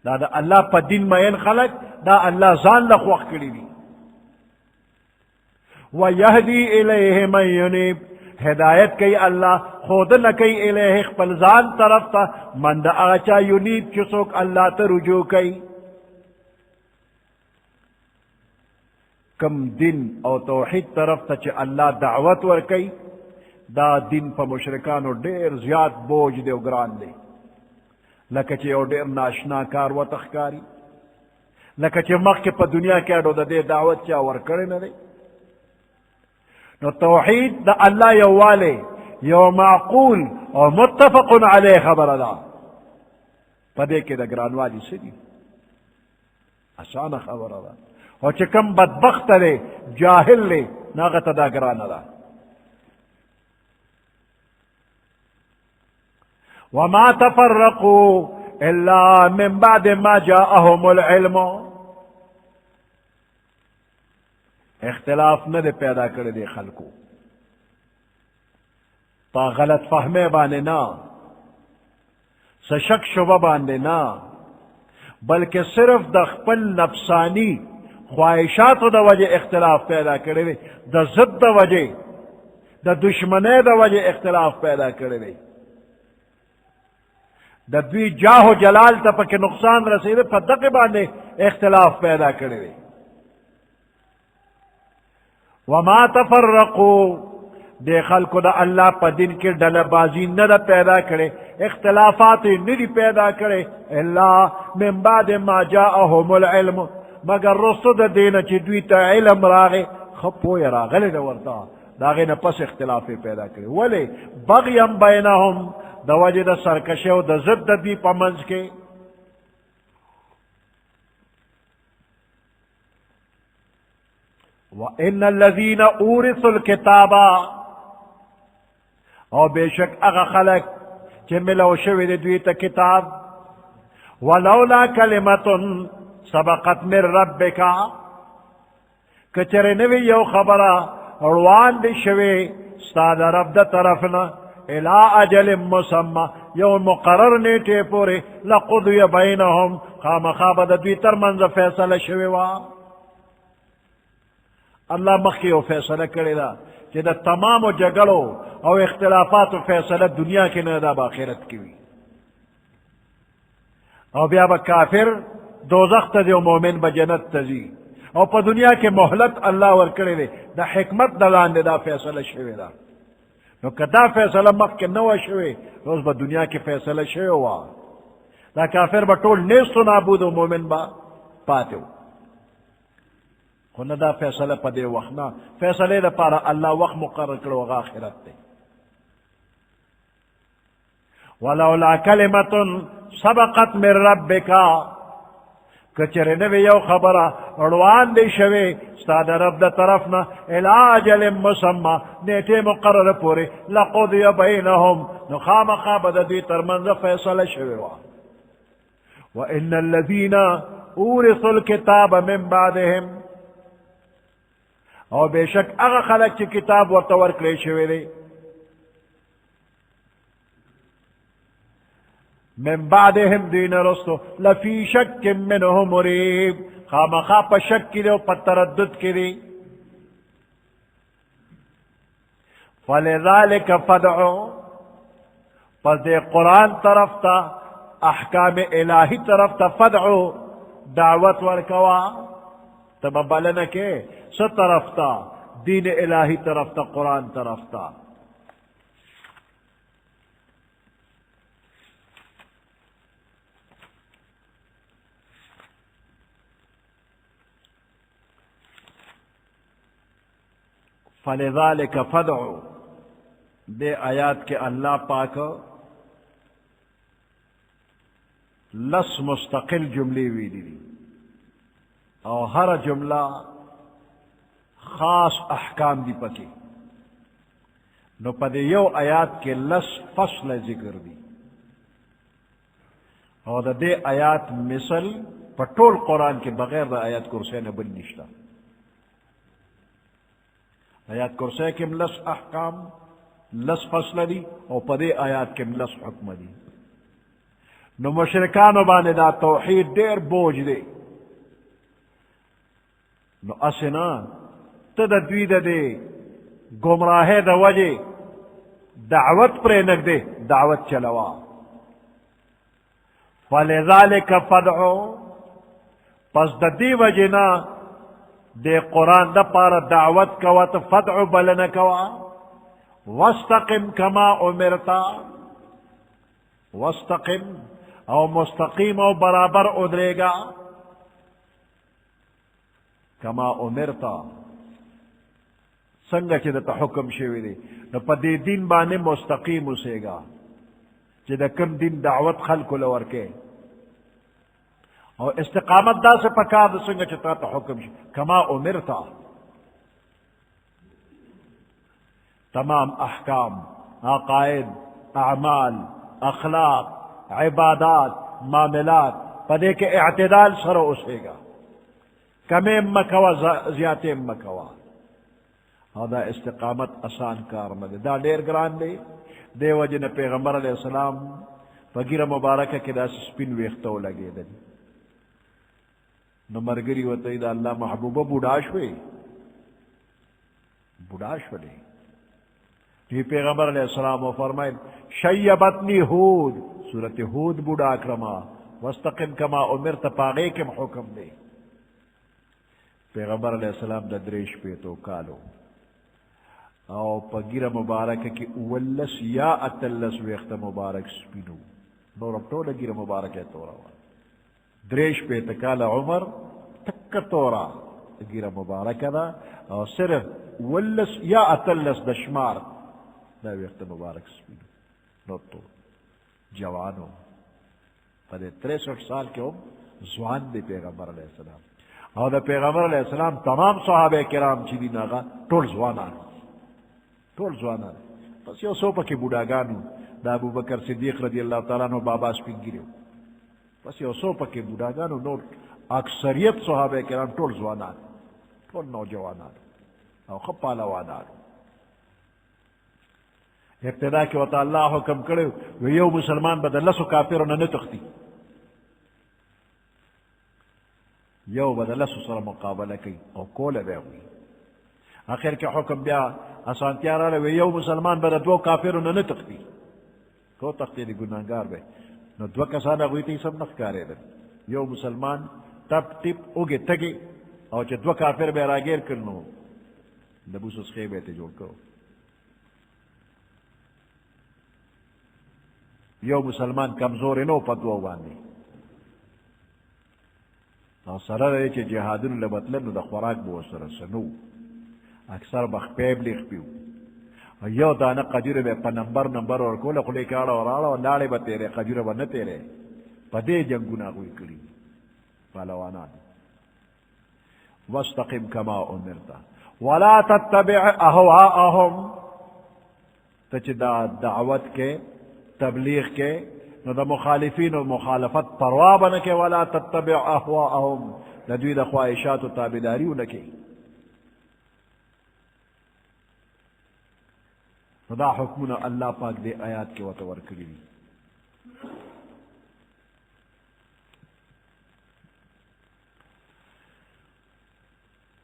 دا اللہ پا دین مین خلق دا اللہ ظل خوخ کری دی ویہدی الیہ من ینیب ہدایت کئی اللہ خود نکی الیہ فلزان طرف تا من دا اغا چا ینیب چسوک اللہ تا رجوع کئی کم دن او توحید طرف تا چی اللہ دعوت ورکی دا دن پا مشرکانو دیر زیاد بوجھ دے و گران دے لکہ چی او دیر ناشنا کار و تخکاری لکہ چی مخ کے پا دنیا کیا دو دا دے دعوت چا ورکرے ندے نو توحید دا اللہ یو والے یو معقول او متفق علیہ خبر دا پا دے کے دا گران والی سنی آسان خبر دا اور چکم بدبخت لے جاہل لے ناغت دا گرانا دا وما تفرقوا الا من بعد ما جاءهم العلم اختلاف نہ دے پیدا کرے دے خلقو پا غلط فہمے بانے نا، سشک شبہ باندے نا، بلکہ صرف دا خپل نفسانی خواہشات دا وجہ اختلاف پیدا کرے دے، دا ضد دا وجہ، دا دشمنے دا وجہ اختلاف پیدا کرے دے، دا دوی جاہ و جلال تا پکے نقصان رسیدے پدق باندے اختلاف پیدا کرے دے۔ وما تفرقو دے خلق دا اللہ پا دن کے ڈل بازی ندا پیدا کرے، اختلافات ندی پیدا کرے، اللہ من بعد ما جاءہم العلم، مگر رسو دا دینا چی دوی تا علم راغے، خپو یا راغلے دا ورطا داغے نا پس اختلافی پیدا کرے، ولی بغیم بینہم دا وجہ دا سرکشے و دا ضد دا دی پا منز کے۔ وَإِنَّ الَّذِينَ أُورِثُوا الْكِتَابَ، اور بے شک اغا خلق چے ملو شوی دے دوی تا کتاب، وَلَوْلَا كَلِمَةٌ سبقت من ربکا، کچرے نوی یو خبرہ اروان دی شوی ستاد رب دا طرفنا، الى اجل مسمى یو مقرر نیٹے پورے، لقضی بینہم خام خواب دا دوی تر منز فیصلہ شوی وا۔ اللہ مخی و فیصلہ کرے دا کہ دا تمام و جگڑو او اختلافات و فیصلہ دنیا کے ندا باخرت کی ہوئی، او بیا با کافر دوزخ تزی و مومن با جنت تزی، او پا دنیا کے محلت اللہ ور کرے دے، دا حکمت دلان دے دا فیصلہ شوی دا، نو کدا فیصلہ مخ کے نو شوی روز با دنیا کے فیصلہ شوی وا، دا کافر با طول نیست و نابود و مومن با پاتو، خونہ دا فیصلہ پا دے وقتنا، فیصلے دا پارا اللہ وقت مقرر کرو غا آخرت دے۔ وَلَوْلَا كَلِمَةٌ سَبَقَتْ مِن رَبِّكَ، کچرے نوی یو خبرہ اڑوان دے شوی ستاد رب دا طرفنا، الى اجل مسمى نیٹے مقرر پورے، لقضی بینہم نخام خواب دا دوی ترمنز فیصلہ شوی وا۔ وَإِنَّ الَّذِينَ أُورِثُوا الْكِتَابَ مِن بَعْدِهِمْ، اور بے شک اغا خلق چی کتاب ورطور کلے شوی دے، من بعدهم دین رستو لفی شک منہ مریب، خامخا پا شک کی دے و پا تردد کی دے، فلذالک فدعو، پس دے قرآن طرف تا احکام الہی طرف تا فدعو دعوت ورکوا، تب بلنکے س طرف تا دین الہی طرف تا قرآن طرف تا۔ فلذالک فدعو دے آیات کے اللہ پاک لس مستقل جملی وی دی، اور ہر جملہ خاص احکام دی پکی، نو پدے یو آیات کے لس فصل ذکر دی، اور دا دے آیات مثل پٹول قرآن کے بغیر دا آیات کرسے نبن نشتا، آیات کرسے کم لس احکام لس فصل دی، اور پدے آیات کم لس حکم دی، نو مشرکانو بانے دا توحید دیر بوجھ دے، نو اسنا تدا دوی دا دے گمراہ دا وجہ دعوت پر نک دے، دعوت چلوا، فلذالک فدعو، پس دا دی وجنا دے قرآن دا پارا دعوت کوا تو فدعو بلن کوا، واستقم کما امرتا، واستقم او مستقیم او برابر ادرے گا، کما امرتا سنگا چی دا حکم شوی دے، نو پا دی دین بانے مستقیم اسے گا، چی دا کم دین دعوت خلق لور کے، اور استقامت دا سے پکار دا سنگا چی تا حکم شوی، کما امرتا، تمام احکام، عقائد، اعمال، اخلاق، عبادات، معاملات پدے کے اعتدال سر اسے گا، کمیں مکوا زیادہ مکوا، دا استقامت آسان کار نہ دے، دا ډیر ګران دی. دے وجہ پیغمبر علیہ السلام فقیر مبارکہ کی دا سپین ویختو لگے دل نو مرگری وطی دا اللہ محبوبہ بوڑا شوے یہ پیغمبر علیہ السلام و فرمائے شیبتنی ہود، سورت ہود بوڑا اکرما واستقم کما امرت پاغے کے حکم دے. پیغمبر علیہ السلام دا دریش پہ تو کالو او پگیر مبارک کی اولس یا اتلس ویخت مبارک سپینو نور اب تو لگیر مبارک ہے تورا دریش پہ تکال عمر تک تورا گیر مبارک دا او صرف اولس یا اتلس دشمار دا ویخت مبارک سپینو نور تو جوانو پدے 63 سال کے زوان دے پیغمبر علیہ السلام او دا پیغمبر علیہ السلام تمام صحابہ کرام چی دی ناغا ٹول زوانان بس یو سو پکی بوڑاگانو دا ابو بکر صدیق رضی اللہ تعالیٰ نو بابا سپین گریو بس یو سو پکی بوڑاگانو نو اکثریت صحابہ کرام ٹول زوانان ٹول نوجوانان او خب پالوانان. ابتدا کی وطا اللہ حکم کرے ویو مسلمان بدلسو کافرو نتختی یو بدلسو سر مقابلہ کی او کول بے ہوئی آخر کے حکم بیا آسان تیارا رہے یو مسلمان بدا دو کافرو نہ تختی کو تختی دی گناہگار بے نو دو کسانا غویتی سب نخکارے دن یو مسلمان تب ٹپ اگے تگے او چھ دو کافر بے راگیر کرنو دبوس اس خیبے تے جوڑ کرو. یو مسلمان کمزور نو پدو باندی او سر رہے چھ جہادن لبتلن دا خوراک بو سر سنو اکثر بخپیب لیخ پیو یو دانا قجر بے پا نمبر اور کولا خلی کارا اور آڑا اور لالے با تیرے قجر با نتیرے پا دے جنگونا کوئی کری پالوانان. واستقم کما امرتا ولا تتبع اہواءہم تچ دا دعوت کے تبلیغ کے نو دا مخالفین و مخالفت پروا نکے ولا تتبع اہواءہم ندوی دا خواہشات و تابداریو نکے. خدا حکمنا اللہ پاک دے آیات کے وطور کری.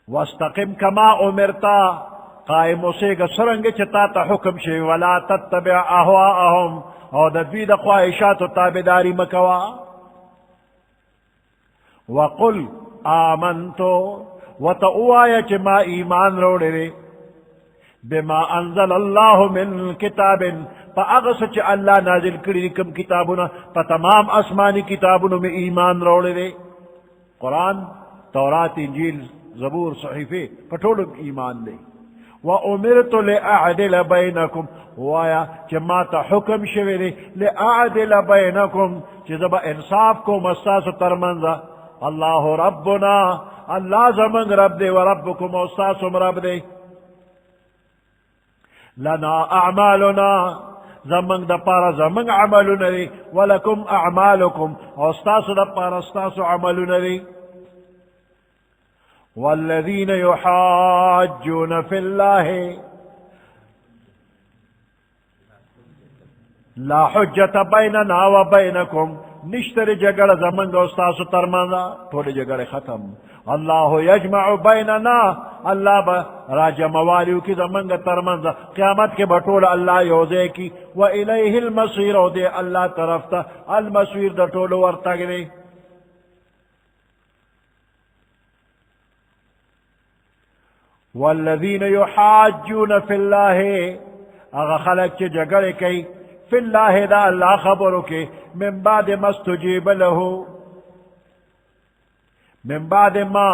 واستقم کما امرتا قائم اسے گا سرنگ چتا تا حکم شے ولا تتبع اہواءہم او دبید خواہشات و تابداری مکوا. وقل آمنتو وتعوایا چما ایمان روڑے رے بما انزل اللہ من کتاب پا اغسچ اللہ نازل کری کم کتابنا پا تمام اسمانی کتابنا میں ایمان روڑے دے. قرآن تورات انجیل زبور صحیفے پٹھوڑ ایمان دے. وَأُمِرْتُ لِأَعْدِلَ بَيْنَكُمْ وایا چما تا حکم شوے دے لِأَعْدِلَ بَيْنَكُمْ چیزبا انصاف کو مستاس ترمنزا. اللہ ربنا اللہ زمن رب دے وربکم استاسم رب دے. لنا اعمالنا زمن دا پارا زمن عملنا دی ولکم اعمالکم استاس دا پارا استاس عملنا دی. والذین یحاجون فی اللہ لا حجت بیننا و بینکم نشتر جگڑ زمن دا استاس ترمانا تھوڑی جگڑ ختم. اللہ یجمع بیننا اللہ با راجع موالیو کی زمنگ ترمنز قیامت کے بطول اللہ یوزے کی وَإِلَيْهِ الْمَصِيرُ دے اللہ طرف تا المصیر دا طول ورتگ دے. والذین یحاجون فی اللہ اغا خلق چے جگڑ کئی فی اللہ دا اللہ خبرو کے من بعد ما استجیب لہو من بعد ما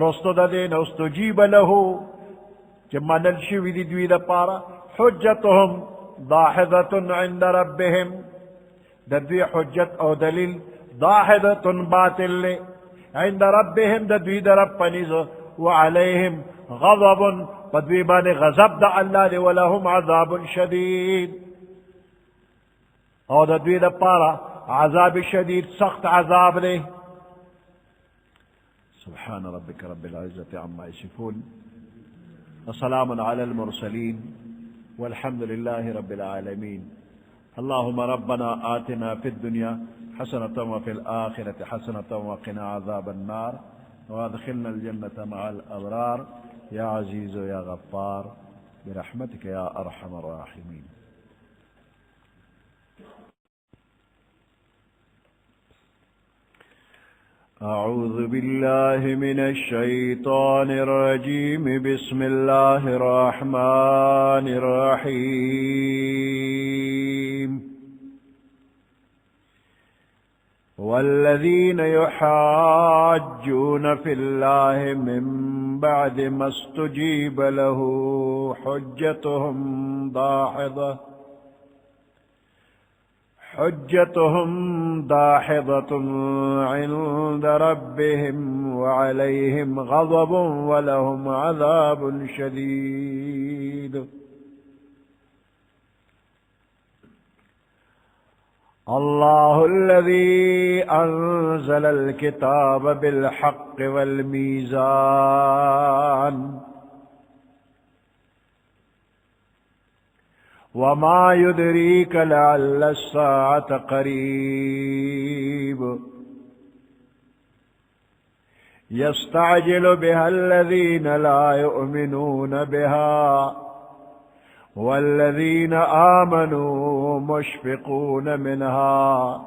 رستو دا دین استجیب لہو چما نلشوی دی دوی دا پارا حجتهم ضاحظت عند ربهم دا دوی حجت او دلیل ضاحظت باطل لے عند ربهم دا دوی دا رب پنیز وعلیہم غضب پدوی بان غضب دا اللہ دے ولہم عذاب شدید او دا دوی دا پارا عذاب شدید سخت عذاب دے. سبحان ربك رب العزة عما يصفون وسلام على المرسلين والحمد لله رب العالمين. اللهم ربنا آتنا في الدنيا حسنة وفي الآخرة حسنة وقنا عذاب النار وادخلنا الجنة مع الأبرار يا عزيز يا غفار برحمتك يا أرحم الراحمين. أعوذ بالله من الشيطان الرجيم. بسم الله الرحمن الرحيم. والذين يحاجون في الله من بعد ما استجيب له حجتهم داحضة عند ربهم وعليهم غضب ولهم عذاب شديد. الله الذي أنزل الكتاب بالحق والميزان وما يدريك لعل الساعة قريب. يستعجل بها الذين لا يؤمنون بها والذين آمنوا مشفقون منها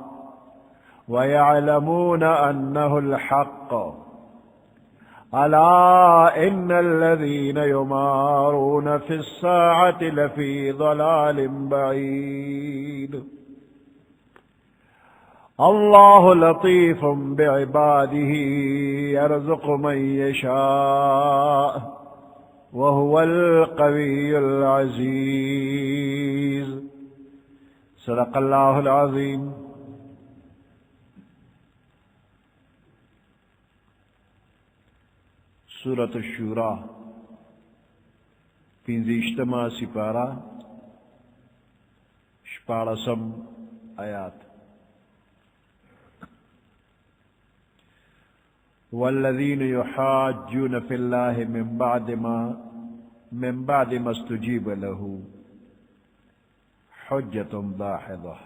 ويعلمون أنه الحق. ألا إن الذين يمارون في الساعة لفي ضلال بعيد. الله لطيف بعباده يرزق من يشاء وهو القوي العزيز. صدق الله العظيم. سورة الشورى پنځشتمه سپارہ شپاړسم آیات. والذین یحاجون فی اللہ من بعد ما استجیب له حجة داحضة.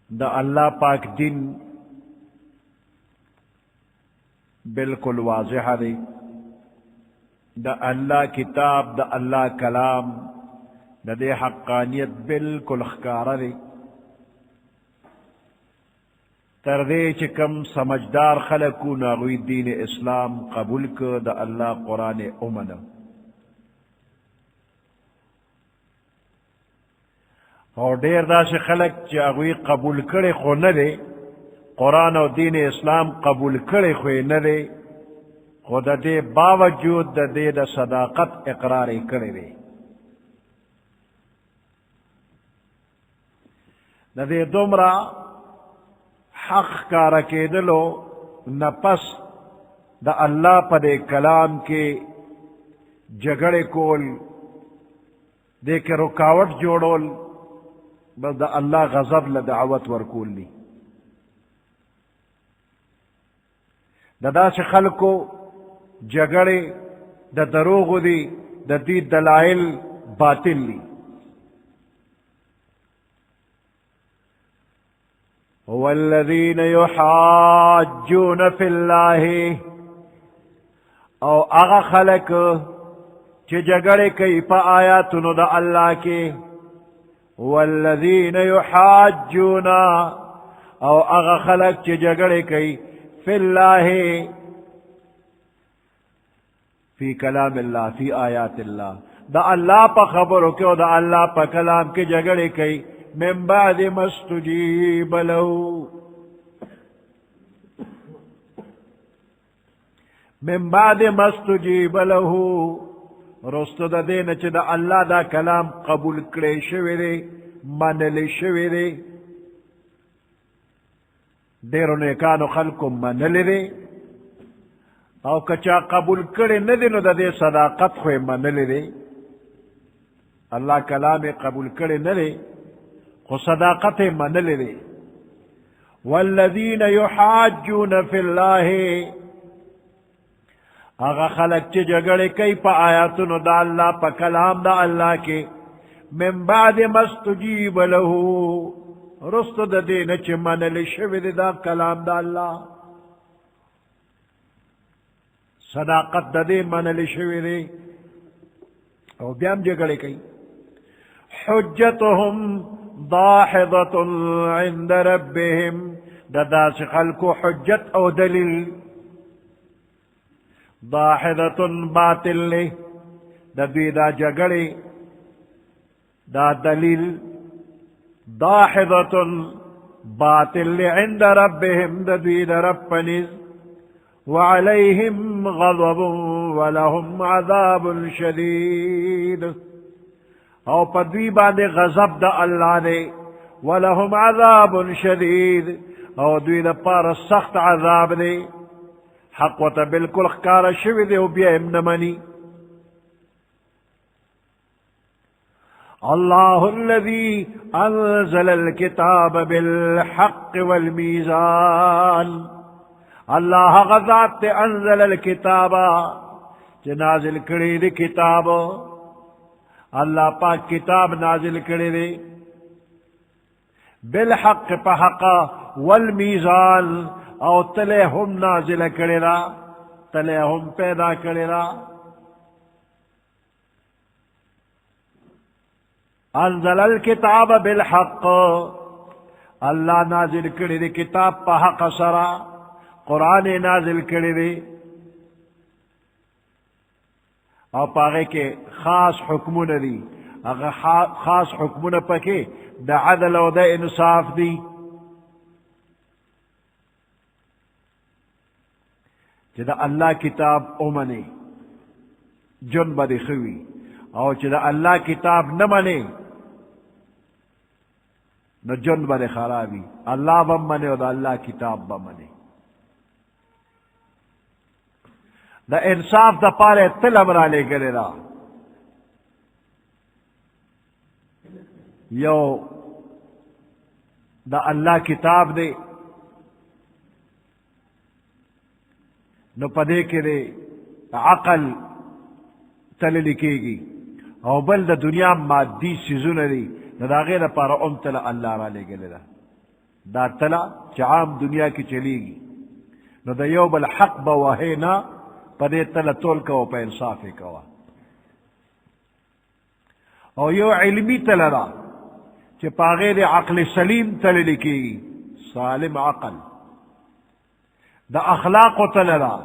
دا اللہ پاک دین بالکل واضح ہے. دا اللہ کتاب دا اللہ کلام دا دے حقانیت بالکل خکار ہے. تردے چکم سمجھدار خلقو ناغوی دین اسلام قبول کو دا اللہ قرآن امن. اور دیر دا سے خلق چاگوی قبول کرے خو ندے قرآن و دین اسلام قبول کرے خو ندے خود دے باوجود دا دے دا صداقت اقرار کرے دے. دا دے دمرا حق کا رکے دلو نپس دا اللہ پا دے کلام کے جگڑے کول دے کے رکاوٹ جوڑول بس دا اللہ غضب لدعوت ورکول لی. دا سے خلقو جگڑے دا دروغ دی دا دی دلائل باطل لی. والذین یحاجون فی اللہ او اغا خلق چی جگڑے کئی پا آیاتنو دا اللہ کے. والذین یحاجون او اغا خلق چی جگڑے کئی فی اللہ فی کلام اللہ فی آیات اللہ دا اللہ پا خبرو کیو دا اللہ پا کلام کے جگڑے کئی من بعد ما استجیب له من بعد ما استجیب له رست دا دین چی دا اللہ دا کلام قبول کرے شوی دے منلی شوی دے دیرو نیکانو خلقو منلی دے او کچا قبول کرے ندی نو دا دے صداقت خوی منلی دے. اللہ کلام قبول کرے ندے خو صداقت منلی دے والذین یحاجون فی اللہ اغا خلق چی جگڑے کئی پا آیاتن دا اللہ پا کلام دا اللہ کے من بعد مستجیب لہو رست دا دین چی منل شوید دا کلام دا اللہ صداقت دا دین منل شوید او بیام جگڑے کئی حجتهم ضاحضت عند ربهم دا داس خلقو حجت او دلیل ضاحضت باطل لے دا دوی دا جگڑے دا دلیل ضاحضت باطل لے عند ربهم دا دوی دا رب پنیز وعليهم غضب ولهم عذاب شديد او پدوی باندے غضب دا اللہ دے ولهم عذاب شدید او دوی دا پار سخت عذاب دے حق و تا بالکل خکار شوی دے و بیا امنمانی اللہ الذی انزل الكتاب بالحق والمیزان اللہ غذات تے انزل الکتابا چے نازل کری دی کتاب اللہ پاک کتاب نازل کری دی بالحق پا حقا والمیزان او تلے ہم نازل کری را تلے ہم پیدا کری را انزل الکتاب بالحق اللہ نازل کری دی کتاب پا حق سرا قرآن نازل کری دی اور پاگے کے خاص حکمون دی اگر خاص حکمون پکے دا عدل و دا انصاف دی چی دا اللہ کتاب امنے جن با دی خوی اور چی دا اللہ کتاب نمنے نو جن با دی خرابی اللہ بمنے و دا اللہ کتاب بمنے دا انصاف دا پارے تل امرا لے گلے را یو دا اللہ کتاب دے نو پدے کے دے عقل تل لکے گی او بل دا دنیا مادی سیزون دی نو دا غیر پارا ام تل اللہ را لے گلے را دا تلا چعام دنیا کی چلی گی نو دا یو بل حق بواہینا پدے تل تول کو پہ انصاف کوا او یو علمی تل را چی پاغیر عقل سلیم تل لکی گی سالم عقل دا اخلاق تل را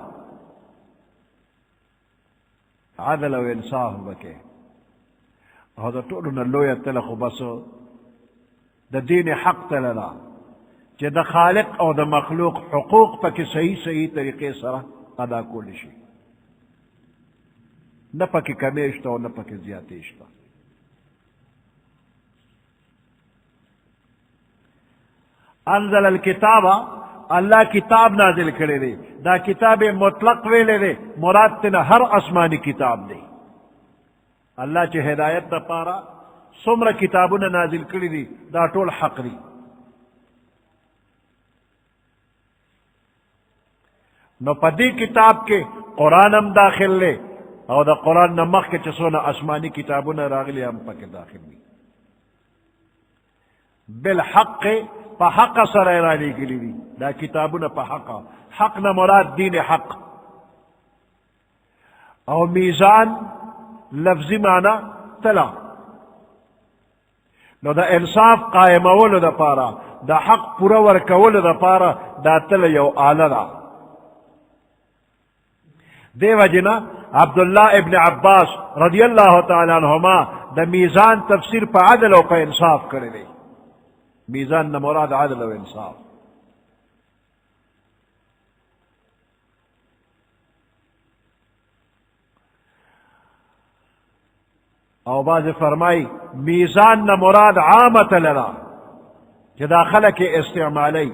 عدل و انصاف بکے او دا طولو نلویا تل خو بسو دا دین حق تل را چی دا خالق او دا مخلوق حقوق پا کی صحیح طریقے سرا ادا کولشی نہ پکی کمیشتا اور نہ پکی زیادیشتا انزل الکتاب اللہ کتاب نازل کرے دے دا کتاب مطلق ویلے دے مراد تینا ہر اسمانی کتاب دے اللہ چے ہدایت دا پارا سمر کتابوں نازل کرے دی دا طول حق دی نو پدی کتاب کے قرآن ہم داخل لے اور دا قرآن نمخ کے چسونا اسمانی کتابوں نے راغلی ہم پاک داخل لی بالحق پا حق سر ایرانی کے لی دا کتابوں نے پا حق نہ مراد دین حق اور میزان لفظی معنی تلا نو دا انصاف قائم اولو دا پارا دا حق پورا ورکولو دا پارا دا تلا یو آلہ دا دے وجنا عبداللہ ابن عباس رضی اللہ تعالیٰ عنہما دا میزان تفسیر پا عدل و پا انصاف کرے دے میزان نموراد عدل و انصاف او باز فرمائی میزان نموراد عامت لنا جدا خلق استعمالی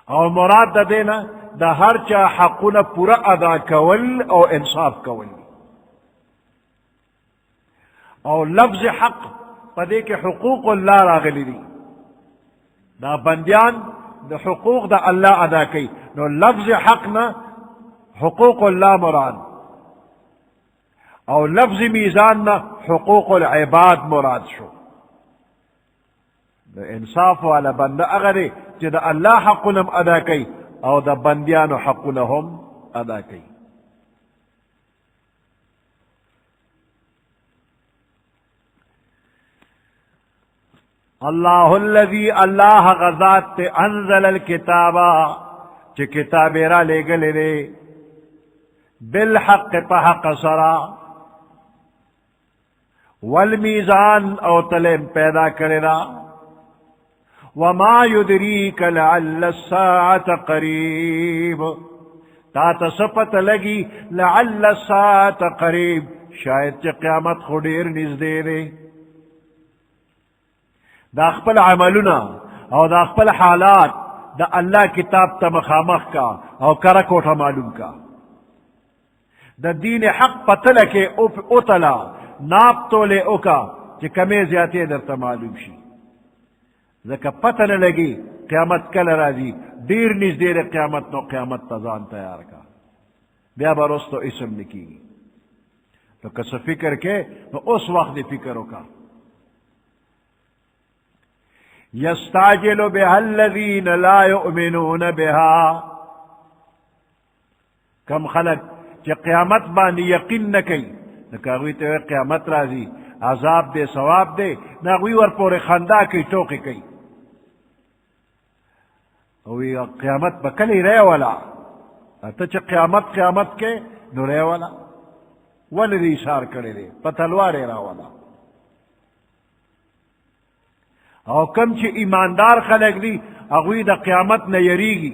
او مراد دا دینا دا ہر چا حقنا پورا ادا کول او انصاف کول او لفظ حق پدے کے حقوق اللہ راغلی دی دا بندیان د حقوق د الله ادا کوي. نو لفظ حق نه حقوق الله مراد او لفظ میزان نه حقوق العباد مراد شو. د انصاف والا بنده هغه دی چې د الله حقونه ادا کوي او د بندیانو حقونه هم ادا کوي. اللہ الذی اللہ غزات انزل الکتابا چی کتاب را لے گلے دے بالحق پا حق سرا والمیزان او تلیم پیدا کرے دا وما یدریک لعل الساعة قریب تا تسپت لگی لعل الساعة قریب شاید چی قیامت خودیر نزدے دے. دا خپل عملونه او دا خپل حالات دا الله کتاب ته مخامخ کا او کرا کوټه معلوم کا. دا دین حق پتله کې او تلا ناپ توله او کا چې کمې زیاتې درته معلوم شي. ځکه پته نه لګي قیامت کله راځي. ډیر نږدې د قیامت نو قیامت ته ځان تیار کا بیا به رستو اسم نکېږي. نو که څه فکر کې نو اوس وخت دې فکر وکړه. یستعجل بها الذین لا یؤمنون بها کم خلق چې قیامت باندې یقین نه کوي نو هغوی ته قیامت راځي عذاب دے ثواب دے نو هغوی ورپورې خندا کوي ټوکې کوي وی قیامت به کله ریولا ته چې قیامت کې نو ریولا ولې دې اشار کړی دی په تلوار یې راولا. او کم چې ایماندار خلق دی هغوی د قیامت نه یریږي.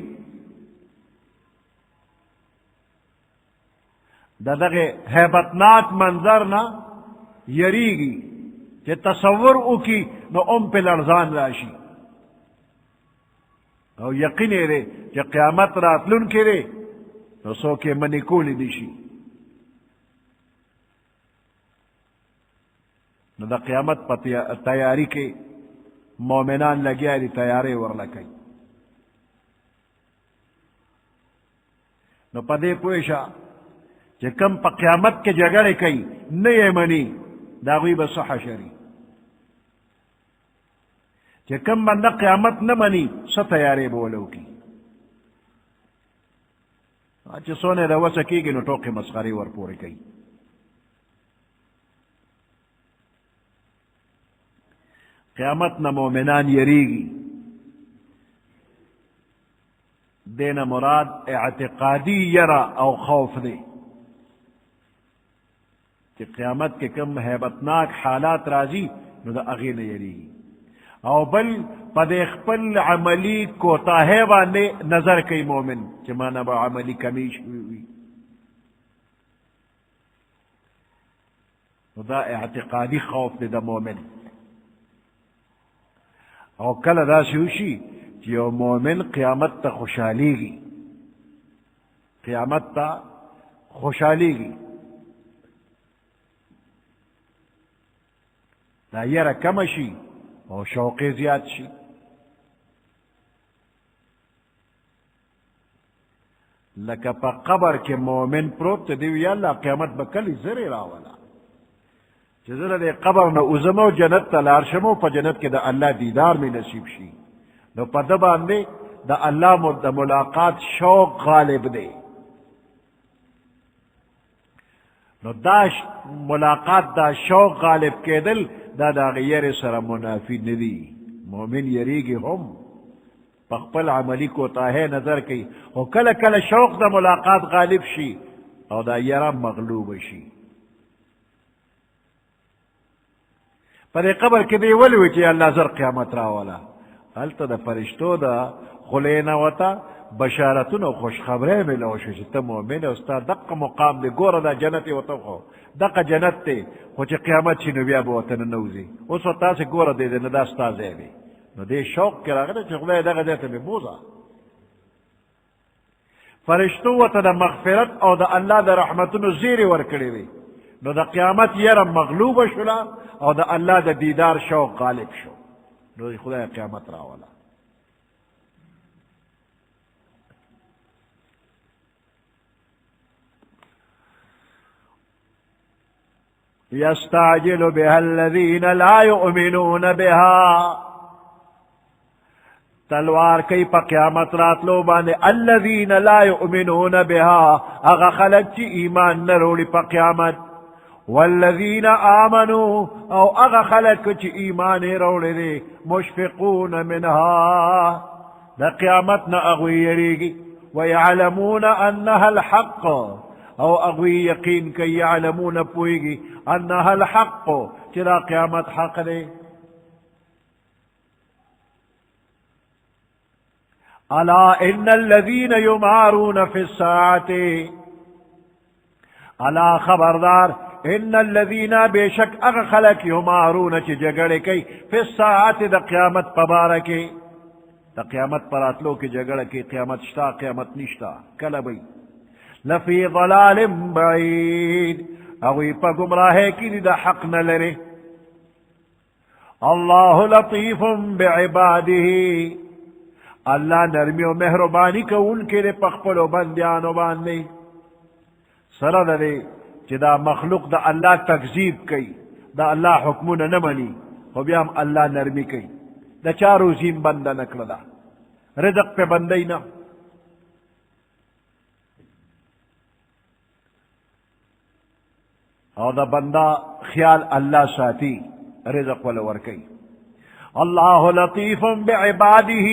دغه هیبتناک منظر نه یریږي چې تصور وکي نو په لړزان راشي او یقین یې چې قیامت راتلونکی دی نو څوک یې منې کولی نه شي. نو د قیامت په تیاری کې مومنان لگیا دی تیاری ورلکی. نو پا دے پویشا چه کم پا قیامت کے جگڑے کئی نئے منی داغوی بس حشری چه کم بندہ قیامت نمانی سا تیاری بولو کی چه سونے دا وسکی گی نو ٹوکی مسخری ور پوری کئی. قیامت نہ مومنان یریگی دینا مراد اعتقادی یرا او خوف دے کہ قیامت کے کم ہیبتناک حالات راضی نو دا اغی نہ یریگی او بل پد خپل عملی کوتاہی باندې نظر کئی مومن کہ مانا با عملی کمیش ہوئی نو دا اعتقادی خوف دے دا مومن. او کله داسې وشي چې یو مؤمن قیامت ته خوشحالیږي دا یره کمه شي او شوقې زیات شي. لکه په قبر کې مؤمن پروت دی وی الله قیامت به کله زری راولا چې زه د قبر نه وزم او جنت ته لاړ شم او په جنت کې د الله دیدار مې نصیب شي نو په ده باندې د الله د ملاقات شوق غالب دی. نو دا ملاقات دا شوق غالب کېدل دا د هغې یرې سره منافي نه دي. مؤمن یریږي هم په خپل عملي کوتاهۍ نظر کوي خو کله کله شوق د ملاقات غالب شي او دا یره مغلوبه شي. پر قبر کې دی ولوي چې الله زر قیامت راولا هلته د فرشتو د خولې نه وته بشارتونه او خوشخبری میلاو شو چې ته مؤمن او ستا دقه مقام دی ګوره دا جنت یې ورته خو دقه جنت دی خو چې قیامت شي نو بیا به ورته ننوځي اوس ورته تاسې ګوره دی نه دا ستا ځای دی نو دې شوق کې راغلی چې خدای دغه ځای ته مې بوځه. فرشتو ورته د مغفرت او د الله د رحمتونو زیری ورکړی وي نو د قیامت یره مغلوبه شوله او د الله د دیدار شوق غالب شو نو خدای قیامت راوله. يستعجل بها الذين لا يؤمنون بها تلوار کئی پا قیامت راتلو بانے الذین لا یؤمنون بها اغا خلق چی ایمان نروڑی پا قیامت والذین آمنوا او اغا خلق چی ایمان روڑی دے مشفقون منها دا قیامت نا اغوی یریگی ویعلمون انها الحق او اغوی یقین کی یعلمون پوئیگی انها الحق چرا قیامت حق دے الا ان الذين يمارون في الساعه الا خبردار ان الذين بشك اغخلك يمارون چ جگڑے کئی في الساعه دا قیامت پبارکی دا قیامت پراتلو کی جگڑے کی قیامت شتا قیامت نشتا کلا بھئی لفی ضلال بعید اوی پا گمراہے کی دا حق نہ لرے اللہ لطیف بعباده اللہ نرمی و مہربانی کو ان کے لئے پخپل و بندیانو باندے سرد دے چی دا مخلوق دا اللہ تکذیب کئی دا اللہ حکمون نمانی خو بیام اللہ نرمی کئی دا چارو زیم بندہ نکل دا رزق پہ بندی نا اور دا بندہ خیال اللہ ساتی رزق ولور کئی اللہ لطیف بعباده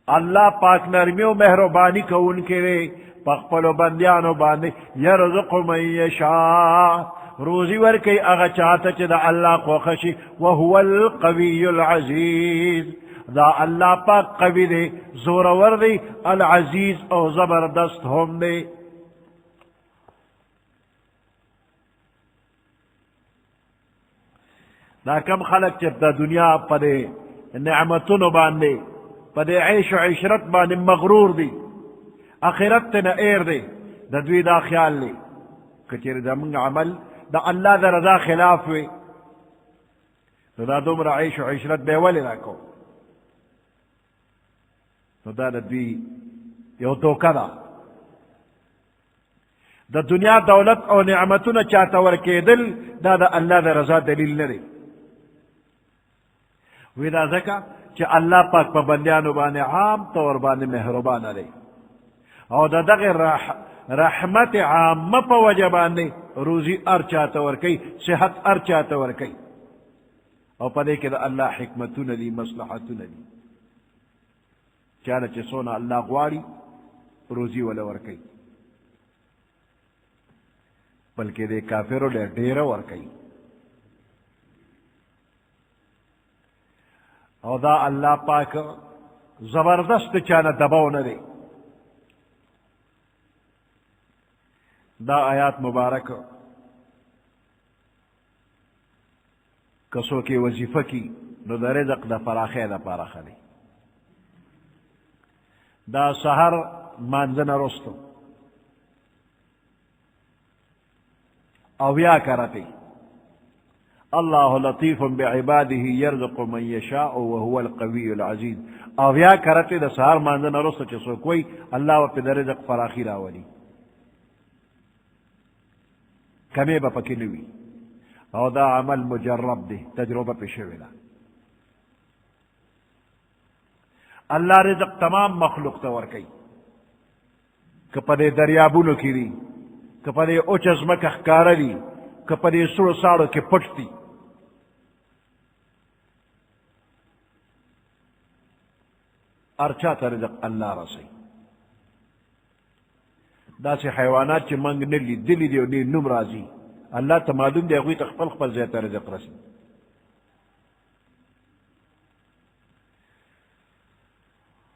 اللہ پاک نرمی و مہربانی کو ان کے لئے پخپل و بندیانو باندے یرزق من یشاء روزی ورکی اغا چاہتا چی دا اللہ کو خشی وہو القوی العزیز دا اللہ پاک قوی دے زورور دے العزیز او زبردست ہم دے دا کم خلق چی دا دنیا پدے نعمتونو باندے پدے عیش و عشرت بانے مغرور دی آخرت تے نا ایر دے دا دوی دا خیال لے کچر دا منگ عمل دا اللہ دا رضا خلاف وے دا دومر عیش و عشرت بے ولی راکو دا دوی یو توکا دا دنیا دولت او نعمتون چاہتا ورکے دل دا اللہ دا رضا دلیل نرے وی دا زکا کہ اللہ پاک پا بندیانو بانے عام طور بانے مہربان علی او دا دغی رحمت عام پا وجہ بانے روزی ارچاتا ورکی صحت ارچاتا ورکی او پا دے کہ دا اللہ حکمتون لی مصلحتون لی چانا چی سونا اللہ غواری روزی والا ورکی بلکہ دے کافرو لے ڈیرہ ورکی او دا اللہ پاک زبردست چانا دباو ندے دا آیات مبارک کسو کی وظیفہ کی نو دا رزق دا فراخی دا پاراخ دی دا سحر مانزن رستو اویا کرتی اللہ لطیف بعباده یرزق من یشاء وهو القوی العزیز اویا کرتی دا سحر مانزن رستو چسو کوئی اللہ و پی دا رزق فراخی راولی کمی با پکی نوی او دا عمل مجرب دی تجربہ پیشویلا اللہ رزق تمام مخلوق تور کئی کپدے دریابونو کی دی کپدے اوچ ازمک اخکار دی کپدے سڑ ساڑو کے پٹتی ارچا تا رزق اللہ رسی دا سی حیوانات چی منگ نلی دلی دیو نی نم رازی اللہ تمادن دی اگوی تخپل خپل زیتا رزق رسی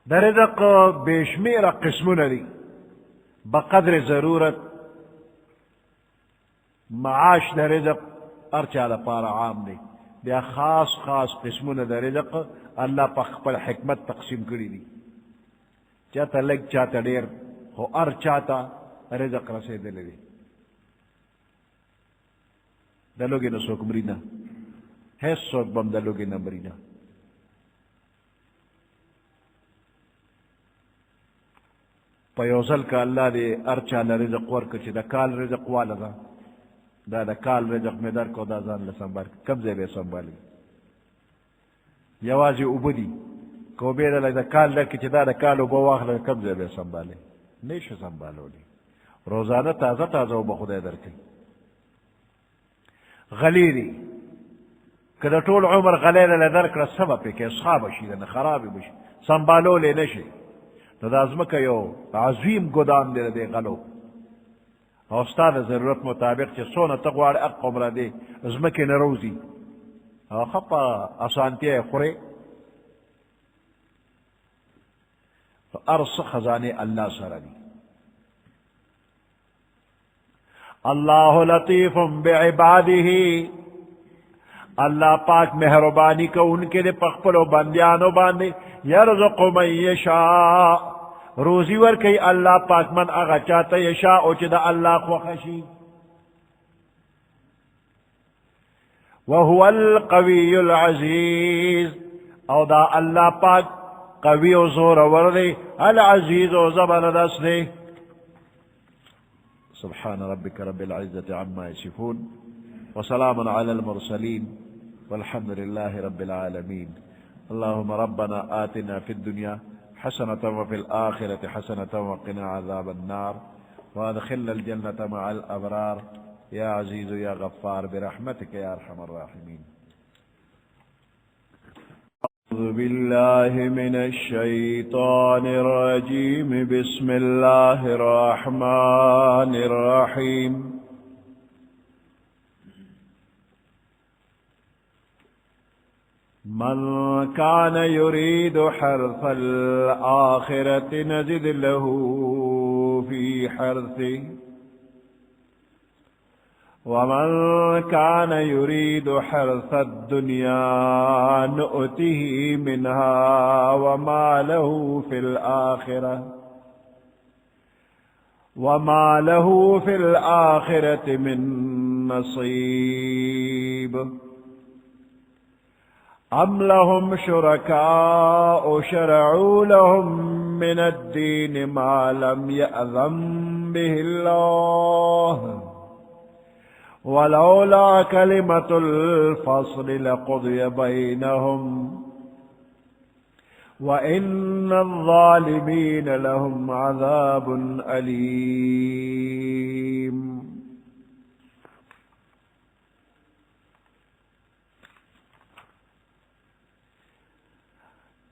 دا رزق بیشمیر قسمون لی بقدر ضرورت معاش دا رزق ارچا دا پارا عام دی بیا خاص خاص قسمون دا رزق اللہ پا خپل حکمت تقسیم کری دی چاہتا لگ چاہتا دیر خو ارچاتا رزق رسے دلے دی دلوگی نا سوک مرینا ہے سوک بم دلوگی نا مرینا پیوزل کا اللہ دے ارچا نا رزق ورکا چی دا کال رزق والا دا دا کال رزق میں در کو دا زان لسنبال کم زی بے سنبالی یوازی اوبدی کو بیدا لگ دا کال در کی چی دا کال او بواخل کم زی بے سنبالی نیش سنبالو لی روزانہ تازہ تازہ او بخدای در کی غلیری کدا طول عمر غلیل لدر کر سبب پی کہ اصحاب شیدن خرابی بشی سنبالو لے نشی تو دا ازمکا یو عظیم گدان دے دے غلو اوستاد ضرورت مطابق چی سونا تقوار اقم را دے ازمکی نروزی خپا اسانتی خوری ارس خزانے اللہ سرنی اللہ لطیف بعباده اللہ پاک مہربانی کو ان کے لئے پخپل و بندیانو باندے یرزق من یشاء روزی ور کئی اللہ پاک من اغا چاہتا یشاء او چدا اللہ خوخشی وهو القوی العزیز او دا اللہ پاک قوی و زور وردے العزیز و زبردست دے سبحان ربك رب العزة عما يصفون وسلام على المرسلين والحمد لله رب العالمين اللهم ربنا آتنا في الدنيا حسنة وفي الآخرة حسنة وقنا عذاب النار وادخلنا الجنة مع الأبرار يا عزيز يا غفار برحمتك يا أرحم الراحمين أعوذ بالله من الشيطان الرجيم بسم الله الرحمن الرحيم من كان يريد حرث الآخرة نزد له في حرثه ومن كان يريد حرث الدنيا نؤته منها وما له في الآخرة من نصيب أم لهم شركاء شرعوا لهم من الدين ما لم يأذن به الله ولولا كلمة الفصل لقضي بينهم وإن الظالمين لهم عذاب أليم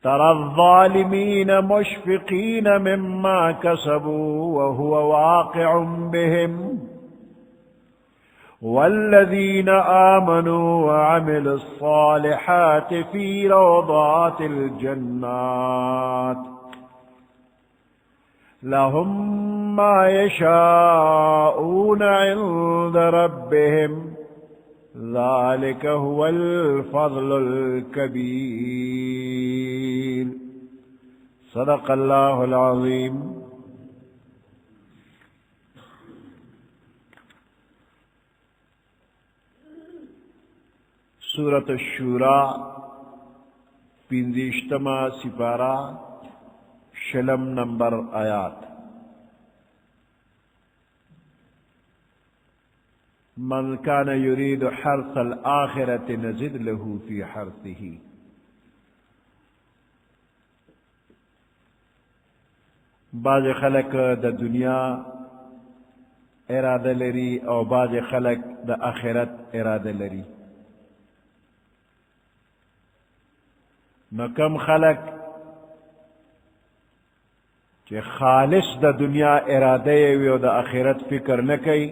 ترى الظالمين مشفقين مما كسبوا وهو واقع بهم والذين آمنوا وعملوا الصالحات في روضات الجنات لهم ما يشاءون عند ربهم ذلك هو الفضل الكبير صدق الله العظيم سورة الشورى پندیشتما سپارہ شلم نمبر آیات من كان يريد حرث الآخرة نزد له في حرثه بعض خلق دا دنیا ارادہ لری او بعض خلق دا آخرت ارادہ لری نو کم خلق کہ خالص دا دنیا ارادے وی او دا آخرت فکر نکئی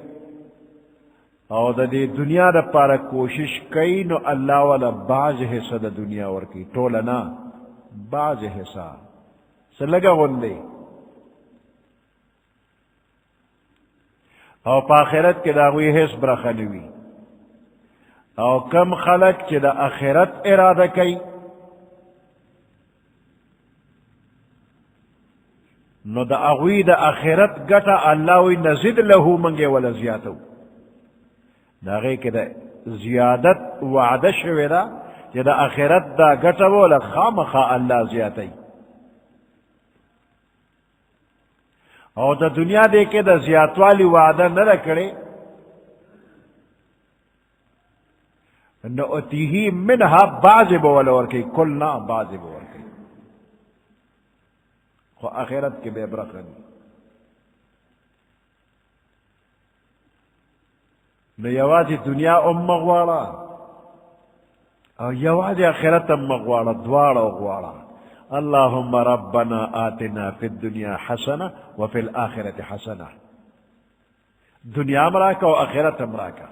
او دا دی دنیا دا پارا کوشش کئی نو اللہ والا بعض حصہ دا دنیا ورکی طولنا بعض حصہ سلگا غندے او پا آخرت کے دا غوی حص برخنوی او کم خلق کہ دا آخرت ارادہ کئی نو دا اغوی دا آخرت گتا اللہ وی نزد لہو منگے ولا زیادتو دا غی که دا زیادت وعده شوی دا کہ دا آخرت دا گتا ولا خامخا اللہ زیادتی او دا دنیا دے کے دا زیادتوالی وعده ندا کرے نؤتیہی منہا بعض بولور کی کلنا بعض بول کی خو آخرت کے بے برخن نو یوازی دنیا مغواڑا اور یوازی آخرت مغواڑا دوارا غواڑا اللہم ربنا آتنا فی الدنیا حسنہ وفی الآخرت حسنہ دنیا مراکا و آخرت مراکا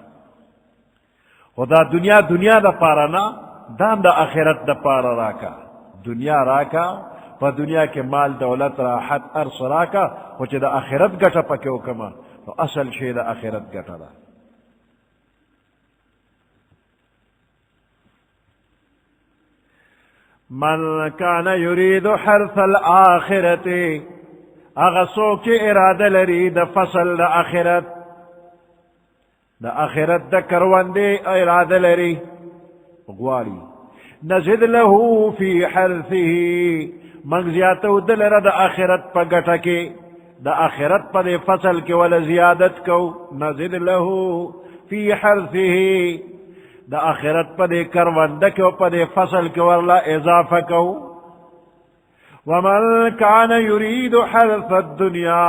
خدا دنیا دا پارا نا دام دا آخرت دا پارا راکا دنیا راکا پا دنیا کے مال دولت راحت ارس راکا وچے دا آخرت گٹا پکیو کما تو اصل شے دا آخرت گٹا دا من کان یرید حرث الآخرت اغسو کی ارادہ لری دا فصل دا آخرت دا آخرت دا کروندے ارادہ لری غواری نزد لہو فی حرثه منگزیاتو دلر دا آخرت پا گٹا کے دا آخرت پا دے فصل کے والا زیادت کو نزد لہو فی حرثه دا آخرت پا دے کروندہ کے پا دے فصل کے والا اضافہ کو ومن کان یرید حرث الدنیا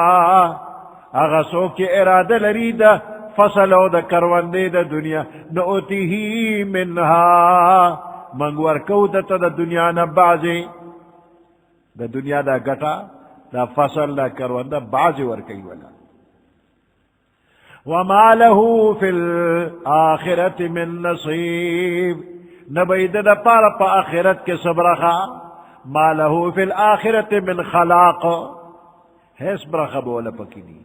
اغسو کے ارادہ لری دا فصل او دا کروندے دا دنیا نؤتیہی منہا منگور کو دا دنیا نبازے دا دنیا دا گٹا دا فصل دا کروندہ بازے ورکی والا وما له فی الآخرت من نصیب نبید دا پارا پا آخرت کے صبرخا ما له فی الآخرت من خلاق ہے صبرخا بولا پکی دی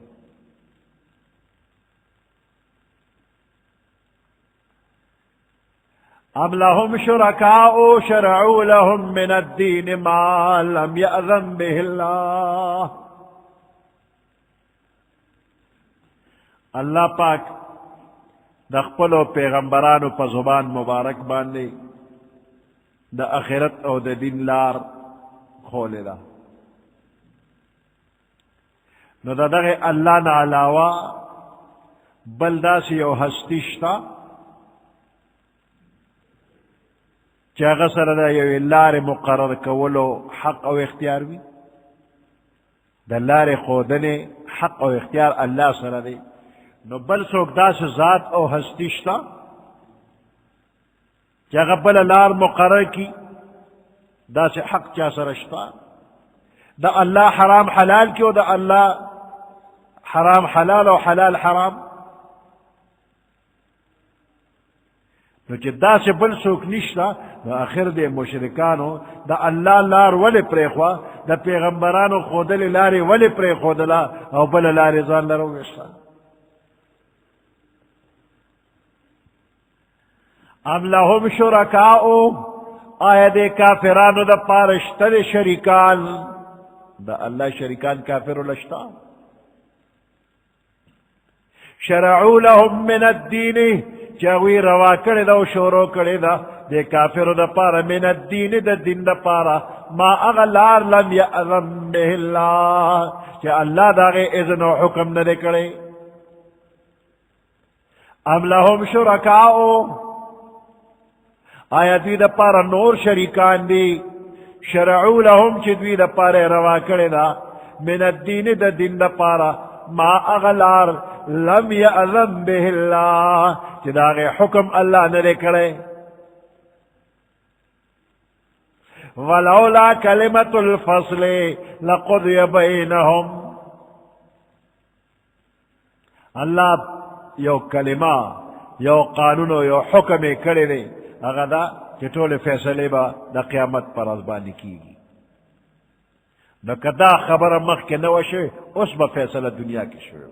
ام لهم شرکاء شرعوا لهم من الدین ما لم یأذن به اللہ اللہ پاک دخپلو پیغمبرانو پا زبان مبارک باندے دا آخرت او دا دین لار کھولے دا نو دا دغی اللہ نا علاوہ بلدا سی او ہستیشتا چاگا سر دا یو لار مقرر کولو حق او اختیار بھی دا لار خودنے حق او اختیار اللہ سر دے نو بل سوک دا سے ذات او ہستیشتا چاگا بل لار مقرر کی دا سے حق چا سرشتا دا اللہ حرام حلال کیو دا اللہ حرام حلال و حلال حرام نو چی دا سے بل سوک نشتا دا آخر دے مشرکانو دا اللہ لار ولی پریخوا دا پیغمبرانو خودل لاری ولی پریخودلا او بل لاری زان لرو گشتا ام لهم شرکاؤ آیا دے کافرانو دا پارشتر شریکان دا اللہ شریکان کافر لشتا شرعو لهم من الدین چاوی روا کرے دا و شورو کرے دا دے کافر دا پارا من الدین دا دین دا پارا ما اغلار لم یأذن بہ اللہ چا اللہ دا غی اذن و حکم ندے کرے ام لهم شرکاؤ آیا دوی دا پارا نور شریکان دی شرعو لهم چی دوی دا پارا روا کرے دا من الدین دا دین دا پارا ما اغلار لم یأذن بہ اللہ چی دا غی حکم اللہ ندے کرے ولولا کلمت الفصل لقضی بینہم اللہ یو کلمہ یو قانون یو حکم کرے دے اگر دا چطول فیصلے با دا قیامت پر ازبانی کی گی نو کدا خبر مخ کے نو شوی اس با فیصلہ دنیا کی شوی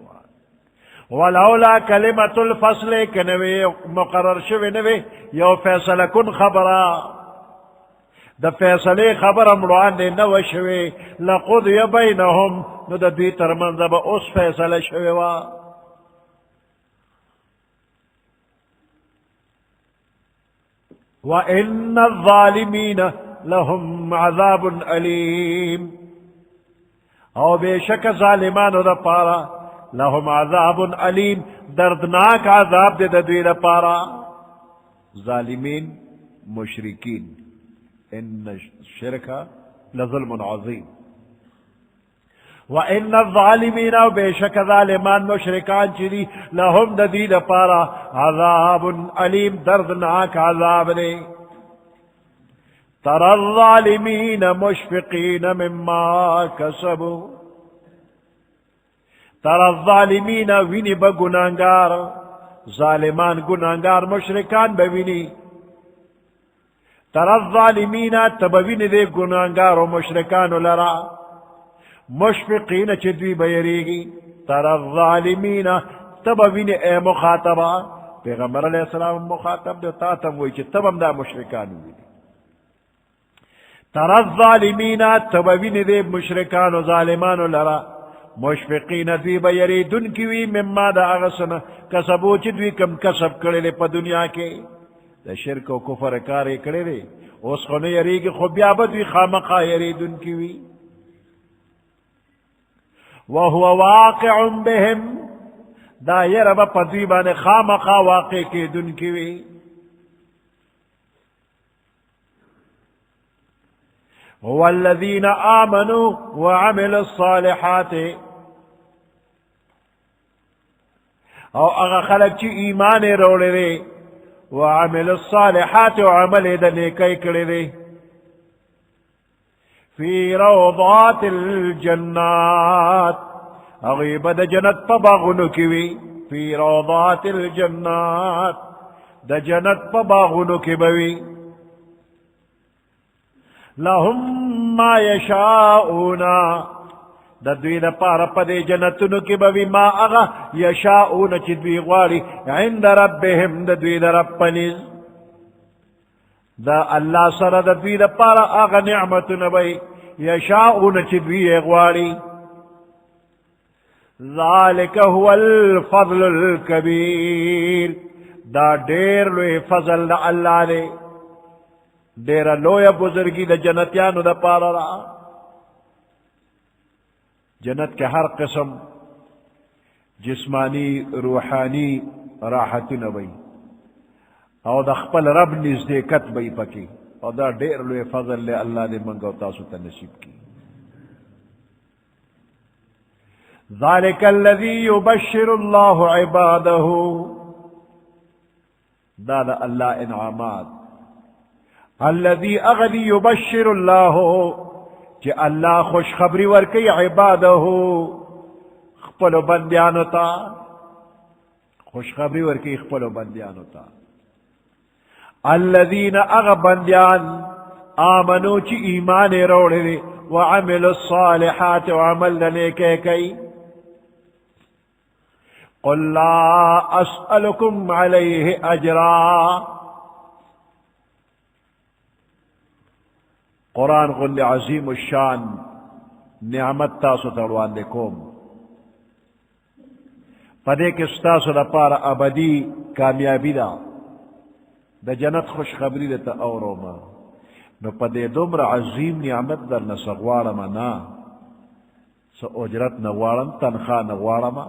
ولولا کلمت الفصل کنوی مقرر شوی نوی یو فیصلہ کن خبرہ دا فیصلے خبر امروان دے نو شوی لقضی بینہم نو دا دوی ترمنز با اس فیصلہ شوی وا وَإِنَّ الظَّالِمِينَ لَهُمْ عَذَابٌ أَلِيمٌ او بے شک ظالمانو دا پارا لهم عذاب علیم دردناک عذاب دے دوی دا پارا ظالمین مشرکین ان الشرک لظلم عظیم وَإِنَّ الظَّالِمِينَ وَبِشَكَ ظَالِمَانْ مُشْرِكَانْ چِدی لَهُمْ دَدِيدَ پارا عذاب علیم دردناک عذاب نے تَرَى الظَّالِمِينَ مُشْفِقِينَ مِمَّا كَسَبُوا تَرَى الظَّالِمِينَ وینی بگنانگار ظالمان گنانگار مشرکان بوینی تَرَى الظَّالِمِينَ تبوینی دے گنانگار و مشرکان لرا مشفقین چدوی بیریگی تر الظالمین تبوین اے مخاطبہ پیغمبر علیہ السلام مخاطب دے تاتم وی چی تبم دا مشرکان ہوئی تر الظالمین تبوین دے مشرکان و ظالمان لرا مشفقین دوی بیری دن کیوی مما دا اغسن کسبو چدوی کم کسب کرے پا دنیا کے دا شرک و کفر کارے کرے اس خونه یریگی خوبیابت وی خامقا یری دن کیوی وَهُوَ وَاقِعٌ بِهِمْ دا یرب پدویبان خامقا واقع کے دن کیوی هُوَ الَّذِينَ آمَنُوا وَعَمِلُوا الصَّالِحَاتِ او اغا خلق چی ایمان روڑے دے وَعَمِلُوا الصَّالِحَاتِ وعمل دنے کئی کرے دے فی روضات الجنات اغیب دا جنت پا باغنو کیوی فی روضات الجنات دا جنت پا باغنو کی بوی لهم ما یشاؤنا دا دوی دا پارا پا دے جنتنو کی بوی ما اغا یشاؤنا چی دوی غواری عند ربهم دا دوی دا رب پنیز دا اللہ سر دا دوی دا پارا آغا نعمت نبی یشاؤن چدوی اغواری ذالک هو الفضل الكبیر دا دیر لوی فضل دا اللہ دے دیر لوی بزرگی دا جنتیانو دا پارا را جنت کے ہر قسم جسمانی روحانی راحت نبی او دا خپل رب نزدیکت بئی پکی او دا دیر لوی فضل لے اللہ دے منگو تاسو تا نصیب کی ذالک الذی یبشر اللہ عبادہ دا اللہ انعامات الذی اغلی یبشر اللہ کہ اللہ خوشخبری ورکی عبادہ خپلو بندیانو تا خوشخبری ورکی خپلو بندیانو تا الذین اغبندیان آمنو چی ایمان روڑے دے وعملوا الصالحات وعمل دنیکے کئی قل لا اسألکم علیہ اجرا قرآن قل عظیم الشان نعمت تاسو تروان دے کوم پدے کس تاسو دا پارا ابدی کامیابی دا دا جنت خوش خبری دیتا اورو ما نو پدے دمر عظیم نعمت در نسغوارما نا سا اجرت نوارم تنخواہ نوارما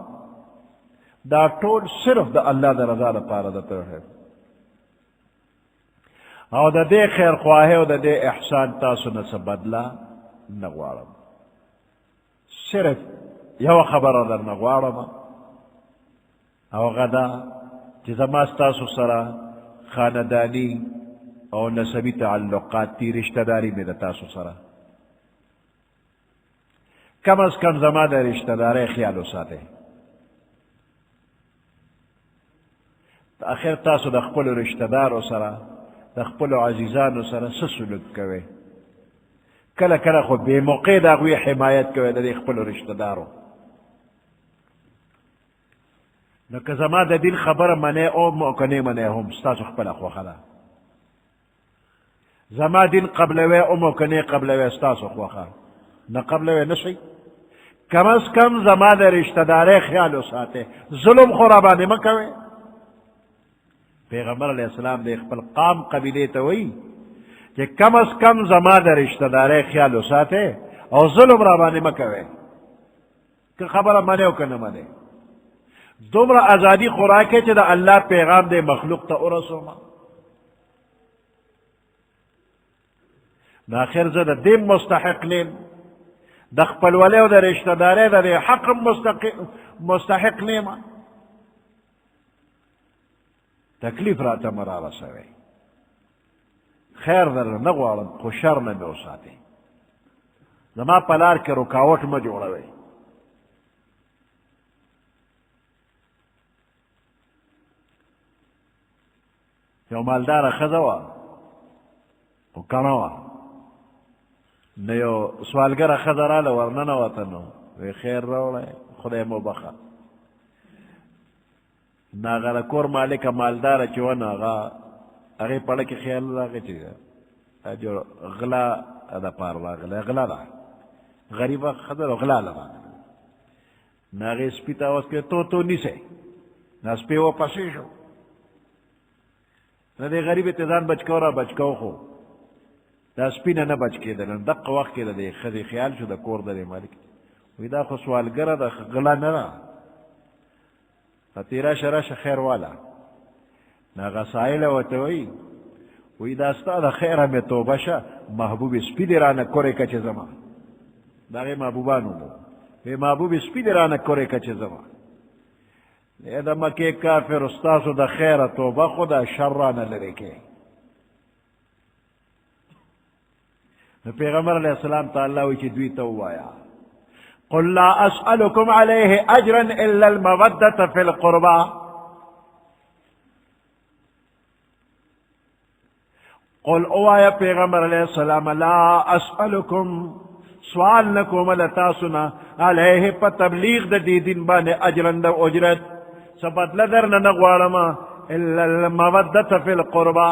دا طول صرف دا اللہ دا رضا دا پارا دا ترہے او دا دے خیر خواہے او دا دے احسان تاسو نسا بدلا نوارم صرف یو خبر در نوارما او غدا جزا ماستاسو سرا خاندانی او نسبی تعلقات تی رشتہ داری میں تاسو سرا کم از کم زمان دا رشتہ داری خیالو ساتے آخر تاسو دا خپلو رشتہ دارو سرا دا خپلو عزیزانو سرا سسلوک کوئے کلا کلا خود بے موقع دا غوی حمایت کوئے دا خپلو رشتہ دارو نو که زما دا دل خبر منے او موکنے منے هم ستاسو خپل اخو خلا زما دل قبلوے او موکنے قبلوے ستاسو خو خلا نہ قبلوے نشی کم از کم زما دا رشتہ دارے خیالو ساتے ظلم خورابانے مکوے پیغمبر علیہ السلام دے خپل قام قبیلے توئی کہ کم از کم زما دا رشتہ دارے خیالو ساتے او ظلم رابانے مکوے کہ خبر منے او کہ نہ منے دومرا آزادی خوراکے چا دا اللہ پیغام دے مخلوق تا ارسو ما ناخر زد دیم مستحق نیم دخ پلولی و در رشتہ داری در حق مستحق نیم تکلیف راتا مرا رسوی خیر در نغوارم خو شر نمی وساتی زما پلار کے رکاوٹ ما جوڑوی یو مالدار خزوا و کنوا نیو سوالگر خزراله ورننه وطنو وی خیر روڑه خدای مبخا ناغا کور مالک مالدار چون آغا اغی پڑکی خیال راگی چیزا جو غلا دا پار راگل غلا دا غریبا خزر غلا لگا ناغی سپیتا واسکے تو نیسے نا سپی و پسیشو نا دے غریب اتزان بچکو را بچکو خو دا سپینا نا بچ کے دلن دق وقت کے دے خزی خیال شو دا کور دے مالک وی دا خو سوالگر دا غلا نا تیرا شرش خیر والا ناغا سائل وتوی وی دا ستا دا خیر میں توبہ شا محبوب سپی دی رانا کورے کچھ زمان دا غی محبوبانو دو وی محبوب سپی دی رانا کورے کچھ زمان دا مکی کافر استاسو دا خیر توبہ خدا شرانا لرکے پیغمبر علیہ السلام تعالی وی چی دوی تو آیا قل لا اسألكم عليه اجرا الا المودة في القربى قل اوایا پیغمبر علیہ السلام لا اسألكم سوال لکم لتاسنا علیہ پا تبلیغ دا دی دن بانے اجرا دا اجرت سبت لدرنا نغوارما الا المودة في القربى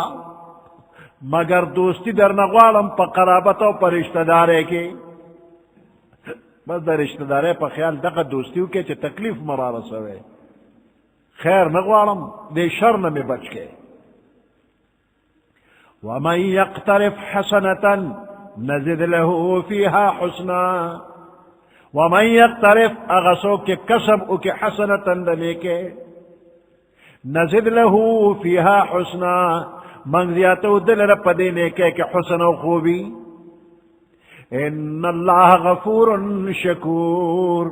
مگر دوستی در نغوارم پا قرابتو پا رشتہ دارے کی بس در رشتہ دارے پا خیال دقا دوستیو کے چھ تکلیف مرارا سوے خیر نغوارم دے شر نمی بچ کے ومن يقترف حسنة نزد له فيها حسنا ومن يقترف اغسو کے کسب او کے حسنة دلے کے نزد له فيها حسنا من زیادو دل رب دینے کے حسن و خوبی ان اللہ غفور شکور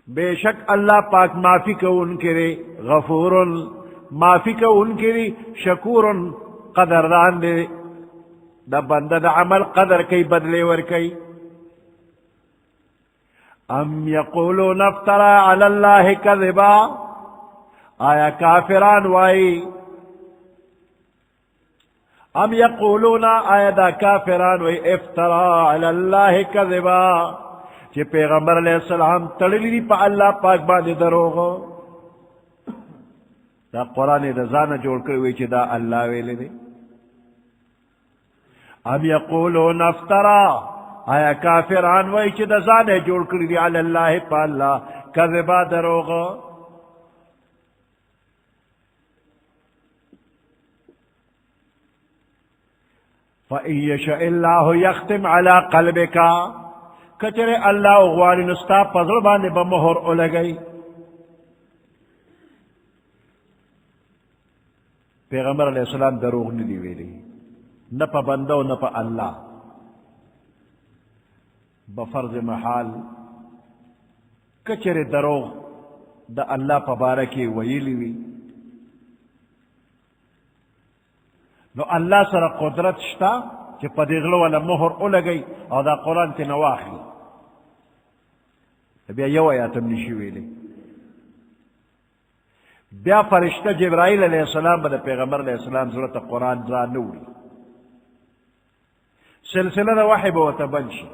بے شک اللہ پاک معافی کو ان کے غفور معافی کو ان کے شکور قدردان دے دا بندہ دا عمل قدر کئی بدلے ور کئی ام یقولون افترا علی اللہ کذبا آیا کافران وائی ام یقولون آیا دا کافران وی افترا علی اللہ کذبا چی پیغمبر علیہ السلام تڑلی پا اللہ پاک باندے دروغو دا قرآن دا زانا جوڑ کر وی چی دا اللہ ویلے دے ام یقولون افترا آیا کافران وی چی دا زانا جوڑ کر دی علی اللہ پا اللہ کذبا دروغو فَإِن يَشَإِ اللَّهُ يَخْتِمْ عَلَى قَلْبِكَ کچرے اللہ اغواری نستا پزر بانے بمہر اولگئی پیغمبر علیہ السلام دروغ ندی ویلی نپا بندو نپا اللہ بفرض محال کچرے دروغ دا اللہ پا بارکی ویلی وی نو اللہ سر قدرت شتا کہ پدیغلو والا مہر اولگئی او دا قرآن تی نواخی بیا یو آیاتم نشوی لی بیا فرشتہ جبرائیل علیہ السلام بدا پیغمبر علیہ السلام ضرورت قرآن را نوری سلسلہ دا وحی بوتا بنشی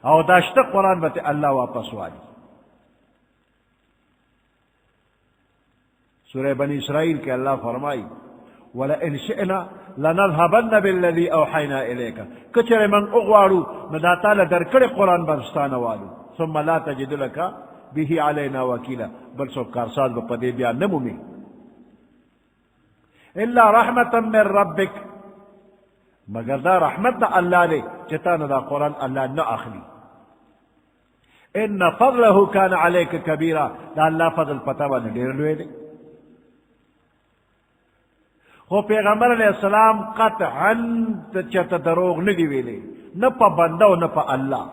او داشتا قرآن بتا اللہ واپس والی سورہ بنی اسرائیل کے اللہ فرمائی وَلَئِنْ شِئْنَا لَنَذْهَبَنَّ بِالَّذِي أَوْحَيْنَا إِلَيْكَ کچھر من اغوارو نداتا لدرکڑ قرآن برستان والو ثم لا تجد لك به علينا وكيلا بل سو کارساز بپدے بیا نمومی الا رحمتا من ربک مگر دا رحمت دا اللہ لے چتانا دا قرآن اللہ نہ اخلی ان فضله كان عليك كبيرا دا اللہ فضل پتاوا ندیر لوے دے خو پیغمبر علیہ السلام قطعا چتا دروغ ندی ویلے، نہ پا بندہ و نہ پا اللہ.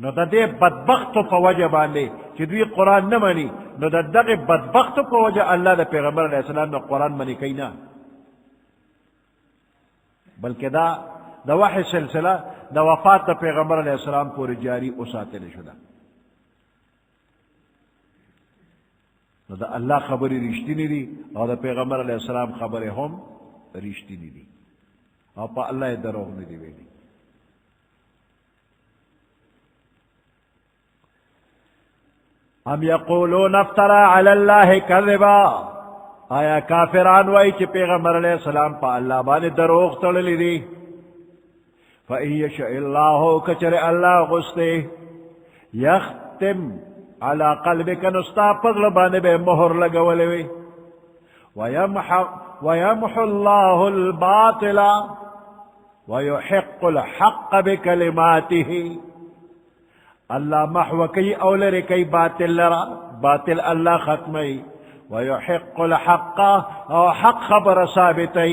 نو دا دے بدبختو پا وجہ باندے چی دوی قرآن نہ منی، نو دا دغی بدبختو پا وجہ اللہ دا پیغمبر علیہ السلام نو قرآن منی کئینا، بلکہ دا وحی سلسلہ دا وفات دا پیغمبر علیہ السلام پوری جاری اساتے نشدہ. نو دا اللہ خبری رشتی نی دی اور دا پیغمبر علیہ السلام خبری ہم رشتی نی دی، اور پا اللہ دروغ نی دی ویلی. ام یقولون افترا علی اللہ کذبا، آیا کافران وائی چی پیغمبر علیہ السلام پا اللہ بانے دروغ تڑلی دی. فَإِن يَشَإِ اللَّهُ کچر اللہ غستے یختم علی قلبک نستا پغل بانے بے مہر لگولوی وَيَمْحُ اللَّهُ الْبَاطِلَ وَيُحِقُّ الْحَقَّ بِكَلِمَاتِهِ، اللہ محو کئی اولر کئی باطل لرا، باطل اللہ ختمی. وَيُحِقُّ الْحَقَّ او حق خبر ثابتی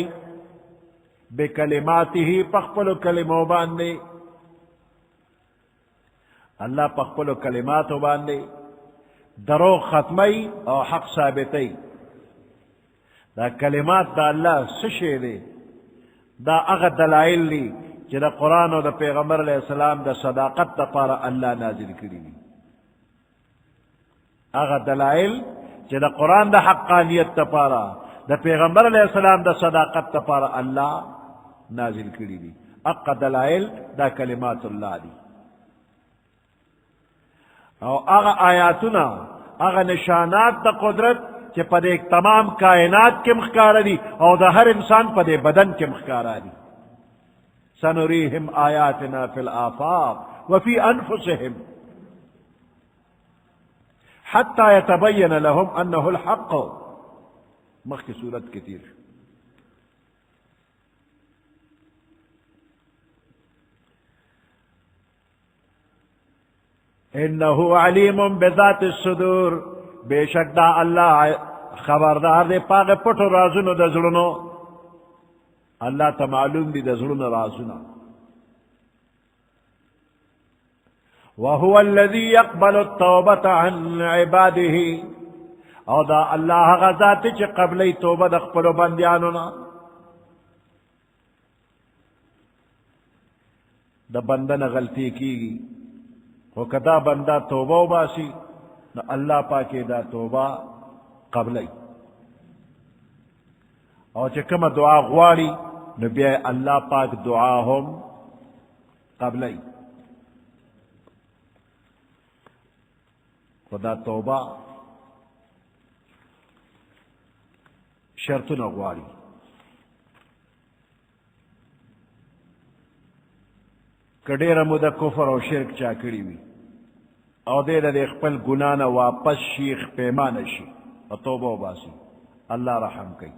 بکلماته پخپلو کلمو باندے، اللہ پخپلو کلماتو باندے دروغ ختمی او حق ثابتی. دا کلمات دا اللہ سشے دے، دا اغا دلائل لی کہ دا قرآن و دا پیغمبر علیہ السلام دا صداقت دا پارا اللہ نازل کری دی. اغا دلائل کہ دا قرآن دا حقانیت دا پارا، دا پیغمبر علیہ السلام دا صداقت دا پارا اللہ نازل کری دی. اقا دلائل دا کلمات اللہ دی. او اغا آیاتنا، اغا نشانات دا قدرت کہ پدے ایک تمام کائنات کے مخکارا دی، او دا ہر انسان پدے بدن کے مخکارا دی. سنریہم آیاتنا فی الآفاق وفی انفسہم حتی یتبین لہم انہ الحق. مخ کی صورت کتیر. انہو علیم بذات الصدور، بے شک دا اللہ خبردار دے پاگ پٹو رازنو دا زلنو، اللہ تا معلوم دی دا زلنو رازنو. وَهُوَ الَّذِي يَقْبَلُ التَّوْبَةَ عَنْ عِبَادِهِ، او دا اللہ غزاتی چی قبلی توبہ دا خپلو بندیانونا. دا بندن غلطی کی گی، وہ کدا بندہ توبہ و باسی نہ اللہ پاکی دا توبہ قبلی، اور چکم دعا غواری نہ بیا اللہ پاک دعا ہم قبلی. خدا توبہ شرط نہ غواری. کڈیر مدہ کفر و شرک چاکری وی، او دے دا دے خپل گنانا واپس شیخ پیمان شی و توبہ و باسی، اللہ رحم کئی.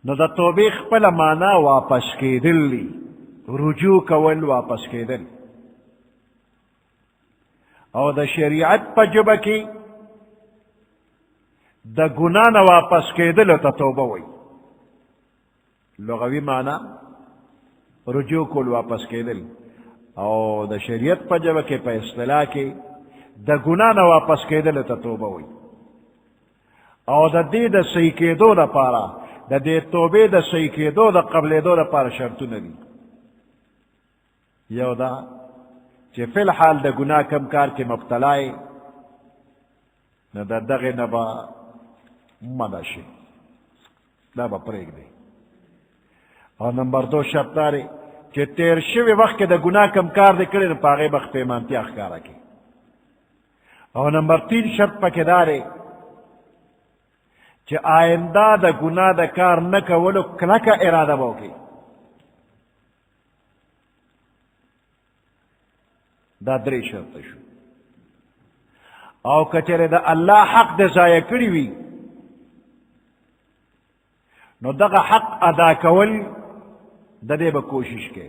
نو دا توبہ خپل مانا واپس کے دل لی، رجوع کول واپس کے دل. او دا شریعت پا جبا کی دا گنانا واپس کے دل تا توبہ وی. لغوی مانا رجوع کول واپس کے دل، او دا شریعت پا جبا کے پا اصطلاح کے دا گناہ نا واپس کے دل تا توبہ ہوئی. او دا دی دا صحیح کے دو دا پارا، دا دی توبے دا صحیح کے دو دا قبل دو دا پارا شرطو ندی. یو دا چی فی الحال دا گناہ کم کار کے مبتلائی نا دا دغی نبا مدشی، دا با پریگ دی. اور نمبر دو شرط دارے کہ تیر شوی وقت کے دا گناہ کم کار دے کرے پاغے بخت پیمانتی اخکارا کی. اور نمبر تین شرط پا کے دارے کہ آئندہ دا گناہ دا کار نکا ولو کلکا ارادہ باوکی. دا دری شرط شو. او کچرے دا اللہ حق دے ضائع کری وی نو دا حق ادا کول دا دے با کوشش کے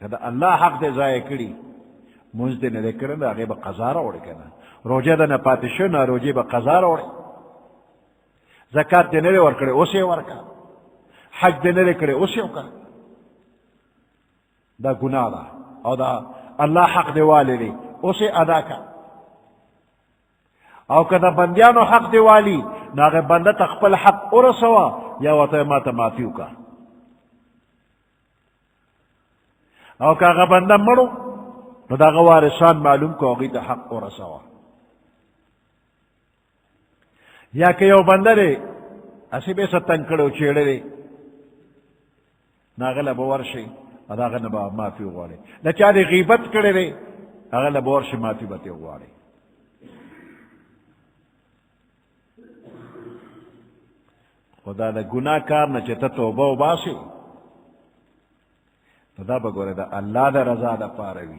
کہ دا اللہ حق دے ضائع کری مجھتے نے دیکھ کرنا آگے با قضار اوڑے کنا روجہ دا نپاتشو نا روجے با قضار اوڑے زکاة دینے ورکڑے اسے ورکا حج دینے کرے اسے وکا دا گناہ دا او دا اللہ حق دے والے لے اسے ادا کا او کدا بندیانو حق دے والی ناغے بندہ تقبل حق ارسوا یا وطا ماتا ماتیو کا او کاغا بندہ مرو نو دا غوارسان معلوم کو اگیتا حق ارسوا یا کہ یو بندہ دے اسی بے ستن کڑو چیڑے دے ناغل بورشی اداغ نبا معافی غوارے نچا دے غیبت کڑے دے اغل بورشی معافی بتے غوارے خدا دا گناہ کار نہ چتا توبہ و باسی تو دا بگورے دا اللہ دا رضا دا پاروی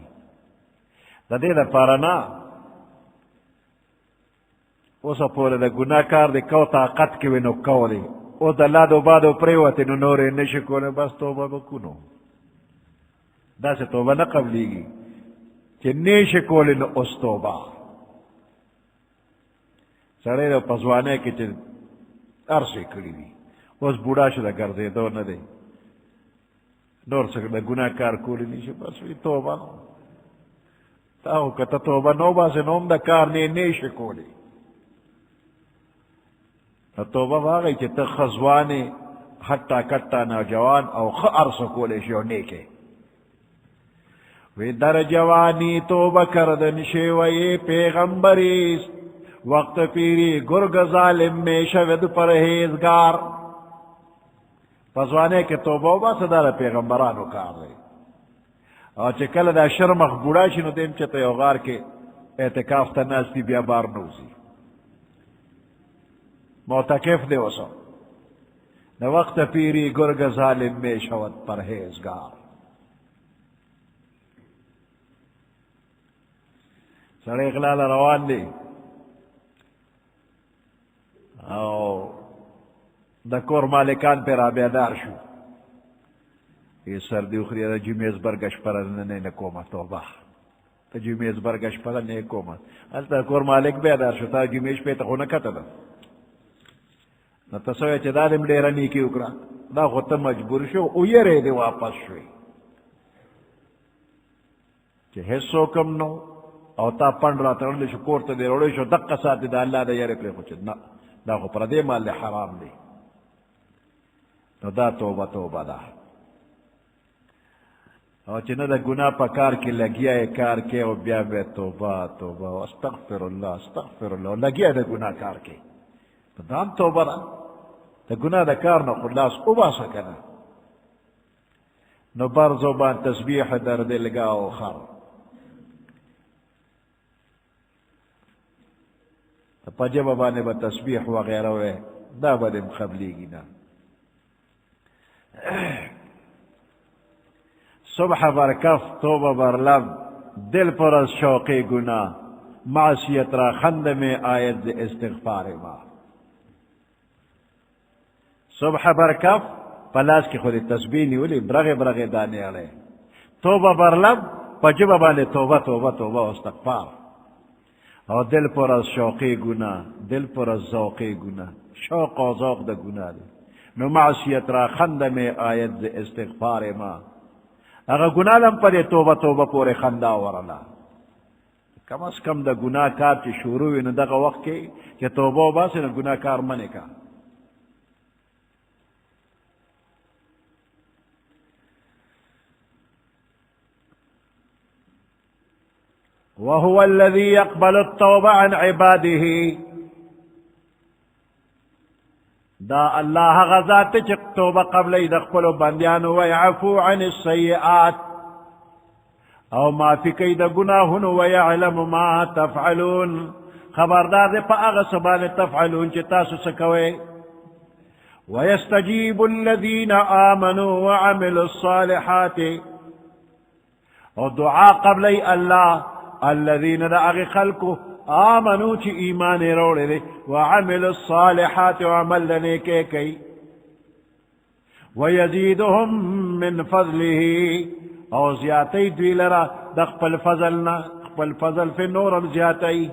دا دے دا پارنا اوسا پورے دا گناہ کار دے کو طاقت کیوے نو کو دے او دا اللہ دو بادو پریواتے نو نورے نشکو نے بس توبہ بکنو دا سے توبہ نہ قبلی گی کہ نیشکو لے نو اس توبہ سڑے دو پزوانے کی چھ عرصے کری دی اس بوڑھا شدہ گردے دو نہ دے نور سکتا گناہ کار کولی نیشے بس وی توبہ نو تاہو کتا توبہ نو باسے نوم دا کار نیشے کولی توبہ واغی چی تا خزوانے حتی کتا نوجوان او خ عرص کولی شو نیکے وی در جوانی توبہ کردن شیوئی پیغمبریست وقت پیری گرگ ظالم میں شود پرہیزگار پسوانے کے توبہ با صدار پیغمبرانو کار رہے اور چکل دا شرمخ بوڑا شنو دیم چتا یو غار کے اعتکاف تناستی بیا بار نوزی معتکف دے وسو دا وقت پیری گرگ ظالم میں شود پرہیزگار سڑے اغلال روان دے او دا کور مالکان پر آبیادار شو یہ سردی اخری دا جمیز برگش پر ننے نکوما توبہ تا جمیز برگش پر ننے کوما تا کور مالک بیادار شو تا جمیز پیتا خو نکتا دا نا تصوی چه دا دم دیرانی کی اکرا دا خود تا مجبور شو او یہ رہ دے واپس شوی چه حصو کم نو او تا پند را ترنی شو کورتا دے روڑی شو دقا ساتی دا اللہ دا یہ رکلے خوچد نا دا خو پر دے مال دے حرام دے نو دا توبہ توبہ دا او چنہ دا گناہ پا کار کی لگیا ہے کار کے او بیا بے توبہ توبہ استغفر اللہ لگیا دا گناہ کار کے تو دام توبہ دا دا گناہ دا کار نو خلاص او با سکنا نو بار زبان تسبیح در دل گاو خر پجب بانے با تسبیح وغیرہ ہوئے دا بدم قبلی گی نا صبح بر کف توبہ بر لب دل پر از شوق گناہ معصیت را خند میں آیت استغفار ما صبح بر کف پلاس کی خود تسبیح نیولی برغ برغ دانے آلے توبہ بر لب پجب بانے توبہ توبہ توبہ استغفار اور دل پر از شوقی گناہ دل پر از ذوقی گناہ شوق و ذوق دا گناہ دے نو معصیت را خند میں آیت دے استغفار ما اگر گناہ لم پر توبہ توبہ پورے خندہ ورلا کم از کم دا گناہ کار چی شروع نو دا وقت کے کہ توبہ باسی نو گناہ کار منے کا وهو الذي يقبل التوبة عن عباده دا اللہ غزات چک توبہ قبل يدخل بندیان ويعفو عن السيئات او ما في كيد گناهن ويعلم ما تفعلون خبردار دے پا اغسبان تفعلون چتاسو سکوے ويستجيب الذين آمنوا وعملوا الصالحات او دعا قبل اللہ الذين دا اغی خلقو آمنو چی ایمان روڑے دے وعملوا الصالحات وعمل لنے کے کئی ویزیدهم من فضله او زیادتی دوی لرا دخپ الفضلنا والفضل في النور الزياتي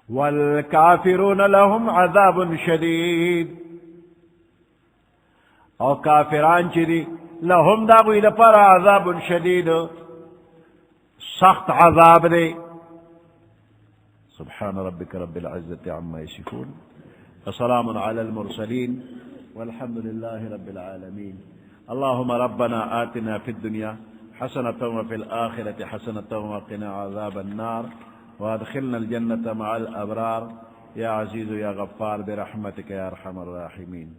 والكافرون لهم عذاب شديد او كافران جدي لهم داغوي لفر عذاب شديد سخت عذاب دي. سبحان ربك رب العزة عما يصفون وسلام على المرسلين والحمد لله رب العالمين. اللهم ربنا آتنا في الدنيا حسنة وفي الآخرة حسنة وقنا عذاب النار وادخلنا الجنة مع الأبرار يا عزيز يا غفار برحمتك يا أرحم الراحمين.